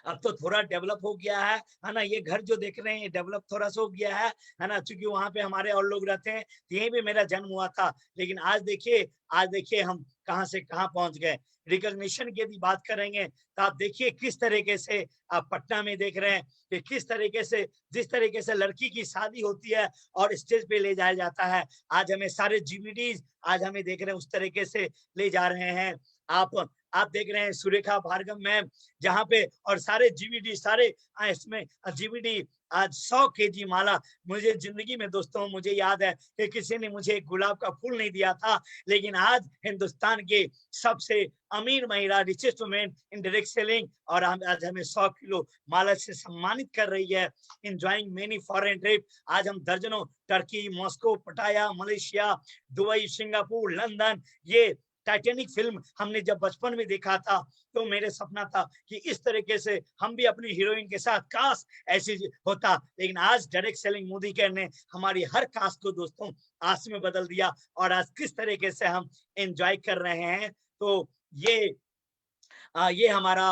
C: अब तो थोड़ा डेवलप हो गया है ना। ये घर जो देख रहे हैं डेवलप थोड़ा सा हो गया है ना, क्योंकि वहां पे हमारे और लोग रहते हैं, यहीं पे मेरा जन्म हुआ था। लेकिन आज देखिए हम कहां से कहां पहुंच गए। रिकॉग्निशन की यदि बात करेंगे तो आप देखिए किस तरीके से आप पटना में देख रहे हैं कि किस तरीके से, जिस तरीके से लड़की की शादी होती है और स्टेज पे ले जाया जाता है, आज हमें सारे जीवीडीज आज हमें देख रहे हैं उस तरीके से ले जा रहे हैं। आप देख रहे हैं सुरेखा भार्गव मैम जहाँ पे, और सारे जीवीडी सारे इसमें जीवीडी आज 100 केजी माला। मुझे जिंदगी में दोस्तों मुझे याद है कि किसी ने मुझे एक गुलाब का फूल नहीं दिया था, लेकिन आज हिंदुस्तान के सबसे अमीर महिला, richest women in direct selling, और आज हमें 100 किलो माला से सम्मानित कर रही है। एंजॉइंग मेनी फॉरेन ट्रिप, आज हम दर्जनों टर्की, मॉस्को, पटाया, मलेशिया, दुबई, सिंगापुर, लंदन। ये टाइटैनिक फिल्म हमने जब बचपन में देखा था तो मेरे सपना था कि इस तरीके से हम भी अपनी हीरोइन के साथ, काश ऐसी होता। लेकिन आज डायरेक्ट सेलिंग मोदी केयर ने हमारी हर काश को दोस्तों आस में बदल दिया, और आज किस तरीके से हम एंजॉय कर रहे हैं। तो ये हमारा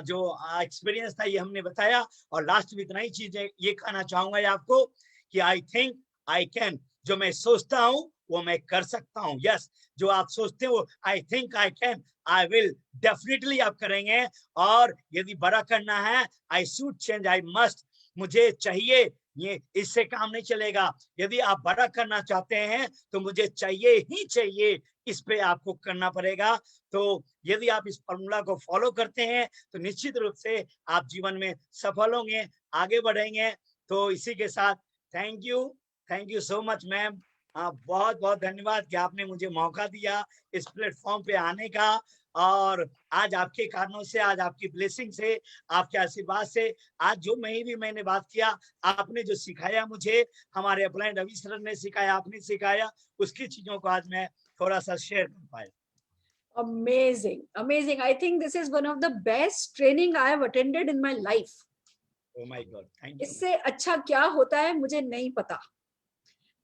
C: जो एक्सपीरियंस था ये हमने बताया। और लास्ट में इतना ही चीजें ये कहना चाहूंगा आपको कि आई थिंक आई कैन, जो मैं सोचता हूँ वो मैं कर सकता हूँ। यस, जो आप सोचते हो I think I can, I will, definitely आप करेंगे। और यदि बड़ा करना है, I should change, I must, मुझे चाहिए, ये इससे काम नहीं चलेगा। यदि आप बड़ा करना चाहते हैं तो मुझे चाहिए ही चाहिए, इस पे आपको करना पड़ेगा। तो यदि आप इस फॉर्मूला को फॉलो करते हैं तो निश्चित रूप से आप जीवन में सफल होंगे, आगे बढ़ेंगे। तो इसी के साथ thank you so much ma'am. बहुत बहुत धन्यवाद कि आपने मुझे मौका दिया इस प्लेटफॉर्म पे आने का। और आज आपके कारणों से, आज आपकी ब्लेसिंग से, आपके आशीर्वाद से, आज जो मैंने बात किया, आपने जो सिखाया मुझे, हमारे अपलाइन रवि सर ने सिखाया, आपने सिखाया, उसकी चीजों को आज मैं थोड़ा सा शेयर कर पाया।
B: Amazing. I think this is one of the best training I have attended in my life.
C: Oh my God, thank you.
B: इससे अच्छा क्या होता है मुझे नहीं पता।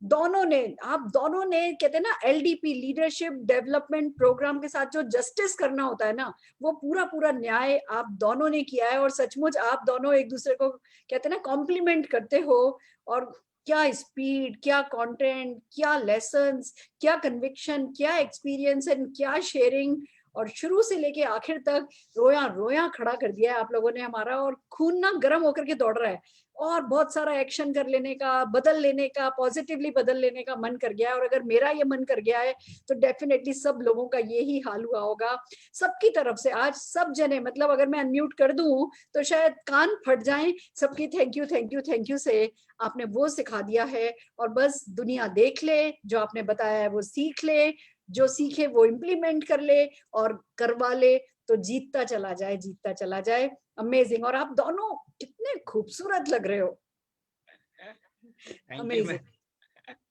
B: आप दोनों ने कहते हैं ना LDP लीडरशिप डेवलपमेंट प्रोग्राम के साथ जो जस्टिस करना होता है ना, वो पूरा न्याय आप दोनों ने किया है। और सचमुच आप दोनों एक दूसरे को कहते हैं ना कॉम्प्लीमेंट करते हो। और क्या स्पीड, क्या कंटेंट, क्या लेसन्स, क्या कन्विक्शन, क्या एक्सपीरियंस एंड क्या शेयरिंग, और शुरू से लेके आखिर तक रोया खड़ा कर दिया है आप लोगों ने हमारा। और खून ना गर्म होकर के दौड़ रहा है, और बहुत सारा एक्शन कर लेने का, बदल लेने का, पॉजिटिवली बदल लेने का मन कर गया है। और अगर मेरा ये मन कर गया है तो डेफिनेटली सब लोगों का यही हाल हुआ होगा। सबकी तरफ से आज सब जने, मतलब अगर मैं अनम्यूट कर दूं तो शायद कान फट जाएं सबकी। थैंक यू से आपने वो सिखा दिया है। और बस दुनिया देख ले, जो आपने बताया है वो सीख ले, जो सीखे वो इम्प्लीमेंट कर ले और करवा ले, तो जीतता चला जाए। अमेजिंग। और आप दोनों कितने खूबसूरत लग रहे हो।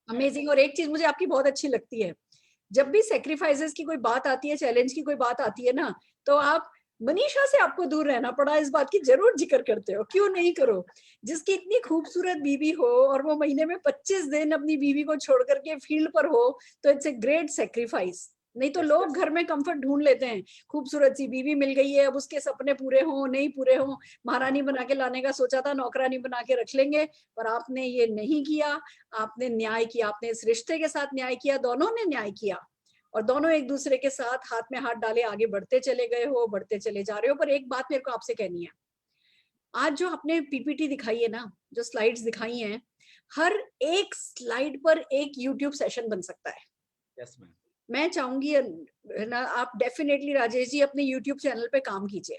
B: अमेजिंग। और एक चीज मुझे आपकी बहुत अच्छी लगती है, जब भी सेक्रीफाइसेस की कोई बात आती है, चैलेंज की कोई बात आती है ना, तो आप मनीषा से आपको दूर रहना पड़ा, इस बात की जरूर जिक्र करते हो, क्यों नहीं करो। जिसकी इतनी खूबसूरत बीवी हो और वो महीने में 25 दिन अपनी बीवी को छोड़ करके फील्ड पर हो, तो इट्स ए ग्रेट सेक्रीफाइस। नहीं तो लोग घर में कंफर्ट ढूंढ लेते हैं, खूबसूरत सी बीवी मिल गई है, अब उसके सपने पूरे हों नहीं पूरे हों, महारानी बना के लाने का सोचा था, नौकरानी बना के रख लेंगे, पर आपने ये नहीं किया। आपने न्याय किया, आपने इस रिश्ते के साथ न्याय किया, दोनों ने न्याय किया, और दोनों एक दूसरे के साथ हाथ में हाथ डाले आगे बढ़ते चले गए हो, बढ़ते चले जा रहे हो। पर एक बात मेरे को आपसे कहनी है, आज जो आपने पीपीटी दिखाई है ना, जो स्लाइड्स दिखाई हैं, हर एक स्लाइड पर एक यूट्यूब सेशन बन सकता है।
C: Yes ma'am.
B: मैं चाहूंगी ना, आप डेफिनेटली राजेश जी अपने यूट्यूब चैनल पे काम कीजिए।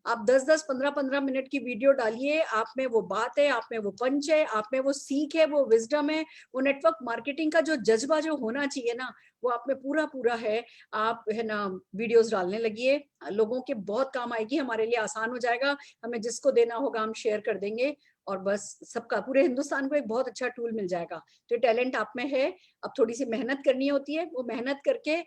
B: आप 10-10, 15-15 मिनट की वीडियो डालिए, आप में वो बात है, आप में वो पंच है, आप में वो सीख है, वो विजडम है, वो नेटवर्क मार्केटिंग का जो जज्बा जो होना चाहिए ना, वो आप में पूरा पूरा है। आप है ना वीडियोस डालने लगिए, लोगों के बहुत काम आएगी, हमारे लिए आसान हो जाएगा, हमें जिसको देना होगा हम शेयर कर देंगे, और बस सबका, पूरे हिंदुस्तान को एक बहुत अच्छा टूल मिल जाएगा। तो टैलेंट आप में है, अब थोड़ी सी मेहनत करनी होती है, वो मेहनत करके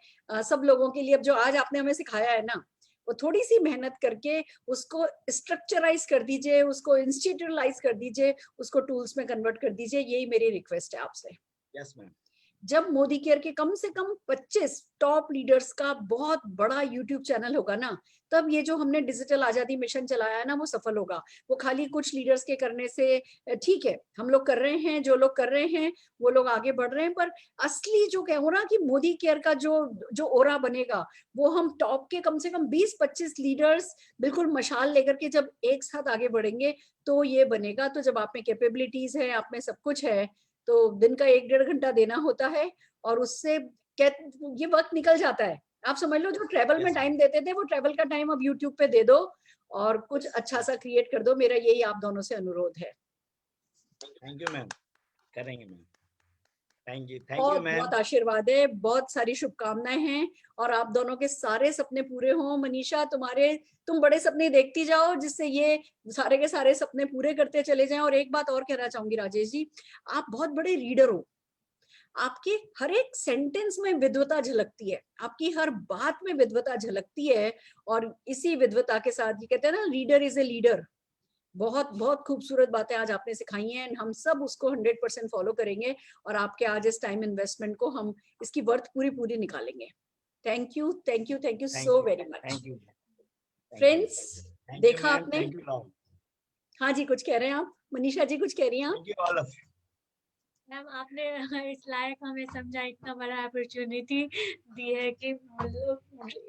B: सब लोगों के लिए, अब जो आज आपने हमें सिखाया है ना, वो थोड़ी सी मेहनत करके उसको स्ट्रक्चराइज कर दीजिए, उसको इंस्टीट्यूशनलाइज कर दीजिए, उसको टूल्स में कन्वर्ट कर दीजिए। यही मेरी रिक्वेस्ट है आपसे।
C: Yes ma'am.
B: जब मोदी केयर के कम से कम 25 टॉप लीडर्स का बहुत बड़ा यूट्यूब चैनल होगा ना, तब ये जो हमने डिजिटल आजादी मिशन चलाया है ना, वो सफल होगा। वो खाली कुछ लीडर्स के करने से, ठीक है हम लोग कर रहे हैं, जो लोग कर रहे हैं वो लोग आगे बढ़ रहे हैं, पर असली जो कहो ना कि मोदी केयर का जो जो ओरा बनेगा, वो हम टॉप के कम से कम 20-25 लीडर्स बिल्कुल मशाल लेकर के जब एक साथ आगे बढ़ेंगे तो ये बनेगा। तो जब आप में कैपेबिलिटीज है, आप में सब कुछ है, तो दिन का 1-1.5 घंटा देना होता है, और उससे ये वक्त निकल जाता है। आप समझ लो, जो ट्रेवल में टाइम देते थे, वो ट्रेवल का टाइम अब यूट्यूब पे दे दो और कुछ अच्छा सा क्रिएट कर दो। मेरा यही आप दोनों से अनुरोध है।
C: थैंक यू मैम, करेंगे मैम। थैंक यू
B: बहुत
C: मैम।
B: बहुत आशीर्वाद है, बहुत सारी शुभकामनाएं हैं, और आप दोनों के सारे सपने पूरे हों। मनीषा, तुम बड़े सपने देखती जाओ, जिससे ये सारे के सारे सपने पूरे करते चले जाएं। और एक बात और कहना चाहूंगी राजेश जी, आप बहुत बड़े रीडर हो, आपके हर एक सेंटेंस में विद्वता झलकती है, आपकी हर बात में विद्वता झलकती है, और इसी विद्वता के साथ ये कहते हैं ना, रीडर इज ए लीडर। बहुत बहुत खूबसूरत बातें आज आपने सिखाई हैं, हम सब उसको 100% फॉलो करेंगे, और आपके आज इस टाइम इन्वेस्टमेंट को हम इसकी वर्थ पूरी निकालेंगे। Thank you, thank you, thank you so very much. Friends, देखा आपने? हाँ जी, कुछ कह रहे हैं आप? मनीषा जी कुछ कह रही हैं आप?
D: मैम, आपने इस लायक हमें समझा, इतना बड़ा अपॉर्चुनिटी दी है कि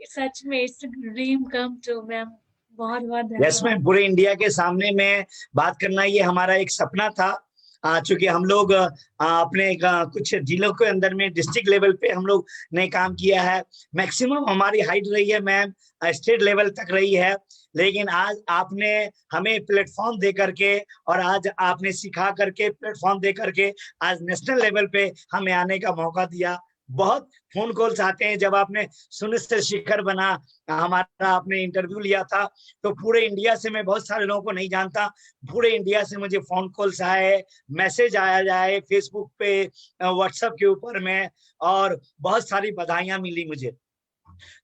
D: सच में it's dream come true. Ma'am बहुत बहुत धन्यवाद।
C: यस मैम, पूरे इंडिया के सामने में बात करना ये हमारा एक सपना था। चूंकि हम लोग अपने कुछ जिलों के अंदर में डिस्ट्रिक्ट लेवल पे हम लोग ने काम किया है। मैक्सिमम हमारी हाइट रही है मैम, स्टेट लेवल तक रही है, लेकिन आज आपने हमें प्लेटफॉर्म दे करके, और आज आपने सिखा करके, प्लेटफॉर्म दे करके आज नेशनल लेवल पे हमें आने का मौका दिया। बहुत फोन कॉल्स आते हैं, जब आपने सुनिश्चित शिखर बना हमारा आपने इंटरव्यू लिया था, तो पूरे इंडिया से, मैं बहुत सारे लोगों को नहीं जानता, पूरे इंडिया से मुझे फोन कॉल्स आए, मैसेज आया जाए फेसबुक पे, व्हाट्सएप के ऊपर में, और बहुत सारी बधाइयां मिली मुझे।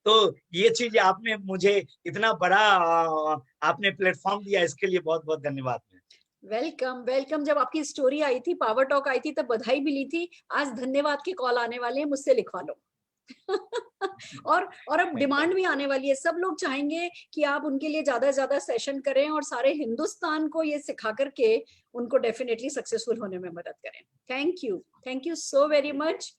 C: तो ये चीज आपने मुझे इतना बड़ा आपने प्लेटफॉर्म दिया, इसके लिए बहुत बहुत धन्यवाद।
B: Welcome welcome. जब आपकी स्टोरी आई थी, पावर टॉक आई थी, तब बधाई मिली थी, आज धन्यवाद के कॉल आने वाले हैं, मुझसे लिखवा लो। और अब डिमांड भी आने वाली है, सब लोग चाहेंगे कि आप उनके लिए ज्यादा से ज्यादा सेशन करें, और सारे हिंदुस्तान को ये सिखा करके उनको डेफिनेटली सक्सेसफुल होने में मदद करें। Thank you so very much.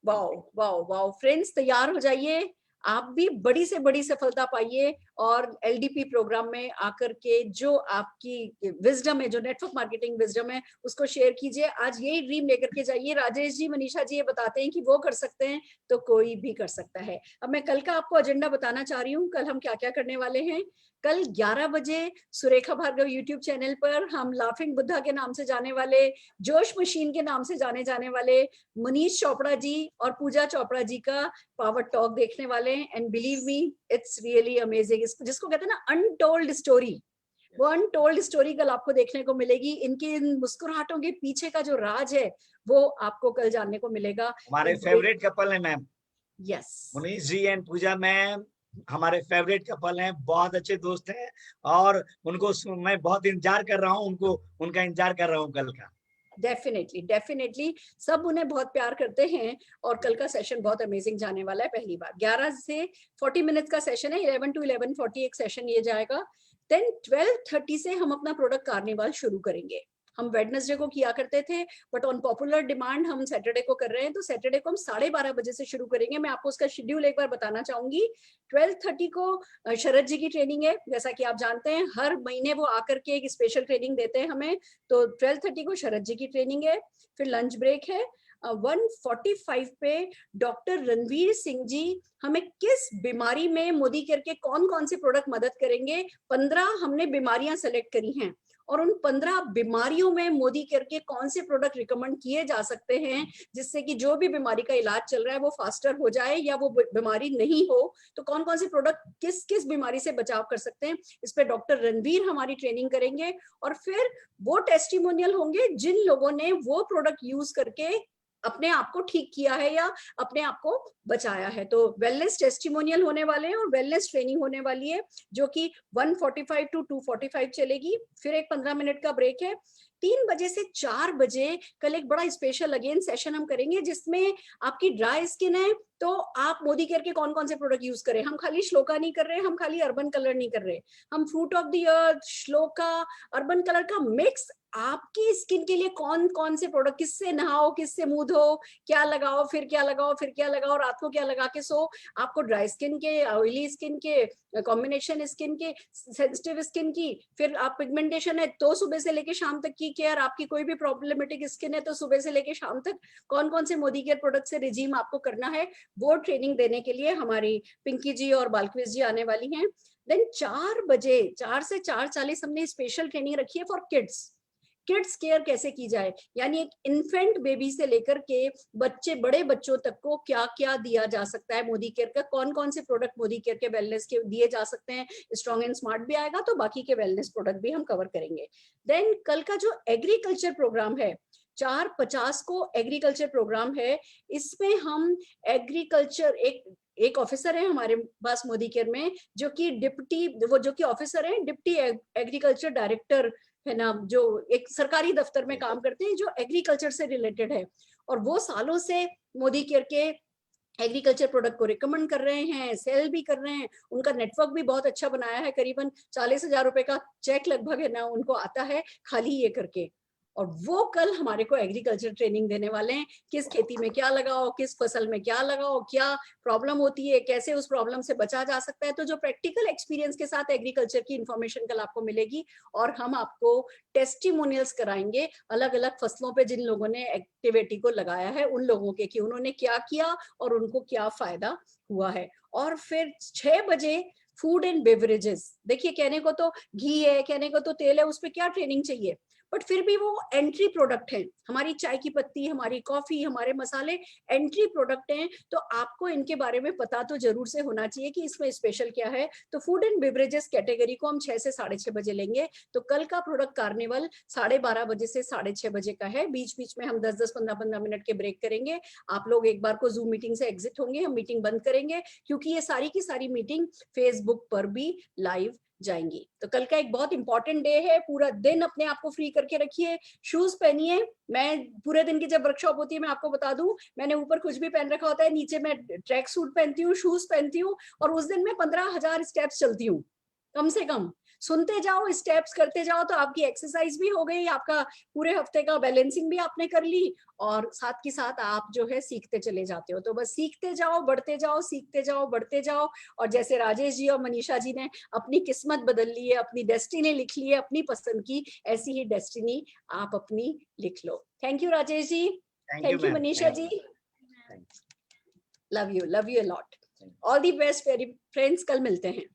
B: Wow wow wow. Friends, तैयार हो जाइए, आप भी बड़ी से बड़ी सफलता पाइए, और एलडीपी प्रोग्राम में आकर के जो आपकी विजडम है, जो नेटवर्क मार्केटिंग विजडम है, उसको शेयर कीजिए। आज यही ड्रीम लेकर के जाइए। राजेश जी, मनीषा जी ये बताते हैं कि वो कर सकते हैं, तो कोई भी कर सकता है। अब मैं कल का आपको एजेंडा बताना चाह रही हूँ, कल हम क्या क्या करने वाले हैं। कल 11 बजे सुरेखा भार्गव यूट्यूब चैनल पर हम लाफिंग बुद्धा के नाम से जाने वाले, जोश मशीन के नाम से जाने वाले मनीष चोपड़ा जी और पूजा चोपड़ा जी का पावर टॉक देखने वाले हैं। And believe me, it's really amazing. जिसको कहते हैं ना अनटोल्ड स्टोरी, वो अनटोल्ड स्टोरी कल आपको देखने को मिलेगी। इनके इन मुस्कुराहटों के पीछे का जो राज है, वो आपको कल जानने को मिलेगा।
C: हमारे फेवरेट कपल है ma'am,
B: yes,
C: Manish ji and Pooja ma'am. हमारे फेवरेट कपल हैं, बहुत अच्छे दोस्त हैं, और उनको मैं बहुत इंतजार कर रहा हूँ, उनका इंतजार कर रहा हूँ कल का।
B: डेफिनेटली डेफिनेटली सब उन्हें बहुत प्यार करते हैं, और कल का सेशन बहुत अमेजिंग जाने वाला है। पहली बार 11 से 40 मिनट का सेशन है, 11 to 11:40 एक सेशन ये जाएगा। देन 12:30 से हम अपना प्रोडक्ट कार्निवाल शुरू करेंगे। हम वेडनेसडे को किया करते थे, बट ऑन पॉपुलर डिमांड हम सैटरडे को कर रहे हैं, तो सैटरडे को हम 12:30 बजे से शुरू करेंगे। मैं आपको उसका शेड्यूल एक बार बताना चाहूंगी। 12:30 को शरद जी की ट्रेनिंग है, जैसा कि आप जानते हैं हर महीने वो आकर के एक स्पेशल ट्रेनिंग देते हैं हमें। तो 12:30 को शरद जी की ट्रेनिंग है, फिर लंच ब्रेक है। 1:45 पे डॉक्टर रणवीर सिंह जी हमें किस बीमारी में मोदी केयर के कौन कौन से प्रोडक्ट मदद करेंगे। 15 हमने बीमारियां सेलेक्ट करी हैं, और उन 15 बीमारियों में मोदी केयर के कौन से प्रोडक्ट रिकमेंड किए जा सकते हैं, जिससे कि जो भी बीमारी का इलाज चल रहा है वो फास्टर हो जाए, या वो बीमारी नहीं हो, तो कौन कौन से प्रोडक्ट किस किस बीमारी से बचाव कर सकते हैं, इस पे डॉक्टर रणवीर हमारी ट्रेनिंग करेंगे। और फिर वो टेस्टिमोनियल होंगे जिन लोगों ने वो प्रोडक्ट यूज करके अपने आप को ठीक किया है या अपने आप को बचाया है। तो वेलनेस टेस्टिमोनियल होने वाले हैं और वेलनेस ट्रेनिंग होने वाली है, जो कि 1:45 to 2:45 चलेगी। फिर एक 15 मिनट का ब्रेक है। 3 बजे से 4 बजे कल एक बड़ा स्पेशल अगेन सेशन हम करेंगे, जिसमें आपकी ड्राई स्किन है तो आप मोदी केयर के कौन कौन से प्रोडक्ट यूज करें। हम खाली श्लोका नहीं कर रहे, हम खाली अर्बन कलर नहीं कर रहे, हम fruit of the earth, shloka, urban colour का मिक्स आपकी स्किन के लिए कौन कौन से प्रोडक्ट, किससे नहाओ, किससे मुंह धो, क्या लगाओ, फिर क्या लगाओ, फिर क्या लगाओ, रात को क्या लगा के सो, आपको ड्राई स्किन के, ऑयली स्किन के, कॉम्बिनेशन स्किन के, सेंसिटिव स्किन की, फिर आप पिगमेंटेशन है तो सुबह से लेके शाम तक की केयर, आपकी कोई भी प्रॉब्लमेटिक स्किन है तो सुबह से लेके शाम तक कौन कौन से मोदी केयर प्रोडक्ट से रिजीम आपको करना है, वो ट्रेनिंग देने के लिए हमारी पिंकी जी और बालकृष्ण जी आने वाली हैं। देन 4 बजे, 4 से 4:40 हमने स्पेशल ट्रेनिंग रखी है फॉर किड्स। किड्स केयर कैसे की जाए, यानी एक इन्फेंट बेबी से लेकर के बच्चे, बड़े बच्चों तक को क्या क्या दिया जा सकता है मोदी केयर का, कौन कौन से प्रोडक्ट मोदी केयर के वेलनेस के दिए जा सकते हैं। स्ट्रॉन्ग एंड स्मार्ट भी आएगा, तो बाकी के वेलनेस प्रोडक्ट भी हम कवर करेंगे। देन कल का जो एग्रीकल्चर प्रोग्राम है, 4:50 को एग्रीकल्चर प्रोग्राम है। इसमें हम एग्रीकल्चर, एक ऑफिसर है हमारे पास मोदी केयर में, जो कि डिप्टी, वो जो कि ऑफिसर है डिप्टी एग्रीकल्चर डायरेक्टर है ना, जो एक सरकारी दफ्तर में काम करते हैं, जो एग्रीकल्चर से रिलेटेड है, और वो सालों से मोदी केयर के एग्रीकल्चर प्रोडक्ट को रिकमेंड कर रहे हैं, सेल भी कर रहे हैं। उनका नेटवर्क भी बहुत अच्छा बनाया है, करीबन 40,000 रुपए का चेक लगभग है ना उनको आता है खाली ये करके। और वो कल हमारे को एग्रीकल्चर ट्रेनिंग देने वाले हैं, किस खेती में क्या लगाओ, किस फसल में क्या लगाओ, क्या प्रॉब्लम होती है, कैसे उस प्रॉब्लम से बचा जा सकता है। तो जो प्रैक्टिकल एक्सपीरियंस के साथ एग्रीकल्चर की इंफॉर्मेशन कल आपको मिलेगी, और हम आपको टेस्टिमोनियल्स कराएंगे अलग अलग फसलों पे जिन लोगों ने एक्टिविटी को लगाया है, उन लोगों के कि उन्होंने क्या किया और उनको क्या फायदा हुआ है। और फिर 6 बजे फूड एंड बेवरेजेस, देखिए कहने को तो घी है, कहने को तो तेल है, उस पर क्या ट्रेनिंग चाहिए, बट फिर भी वो एंट्री प्रोडक्ट है। हमारी चाय की पत्ती, हमारी कॉफी, हमारे मसाले एंट्री प्रोडक्ट हैं, तो आपको इनके बारे में पता तो जरूर से होना चाहिए कि इसमें स्पेशल क्या है। तो फूड एंड बेवरेजेस कैटेगरी को हम 6 से 6:30 बजे लेंगे। तो कल का प्रोडक्ट कार्निवल 12:30 बजे से 6:30 बजे का है। बीच बीच में हम 10-10, 15-15 मिनट के ब्रेक करेंगे। आप लोग एक बार को जूम मीटिंग से एग्जिट होंगे, हम मीटिंग बंद करेंगे, क्योंकि ये सारी की सारी मीटिंग फेसबुक पर भी लाइव जाएंगी। तो कल का एक बहुत इंपॉर्टेंट डे है, पूरा दिन अपने आप को फ्री करके रखिए, शूज पहनिए। मैं पूरे दिन की जब वर्कशॉप होती है, मैं आपको बता दूं, मैंने ऊपर कुछ भी पहन रखा होता है, नीचे मैं ट्रैक सूट पहनती हूँ, शूज पहनती हूँ, और उस दिन मैं 15,000 स्टेप्स चलती हूँ कम से कम। सुनते जाओ, स्टेप्स करते जाओ, तो आपकी एक्सरसाइज भी हो गई, आपका पूरे हफ्ते का बैलेंसिंग भी आपने कर ली, और साथ के साथ आप जो है सीखते चले जाते हो। तो बस सीखते जाओ, बढ़ते जाओ, सीखते जाओ, बढ़ते जाओ। और जैसे राजेश जी और मनीषा जी ने अपनी किस्मत बदल ली है, अपनी डेस्टिनी लिख ली है अपनी पसंद की, ऐसी ही डेस्टिनी आप अपनी लिख लो। Thank you Rajesh ji, thank you Manisha ji, love you a lot, all the best very friends, कल मिलते हैं।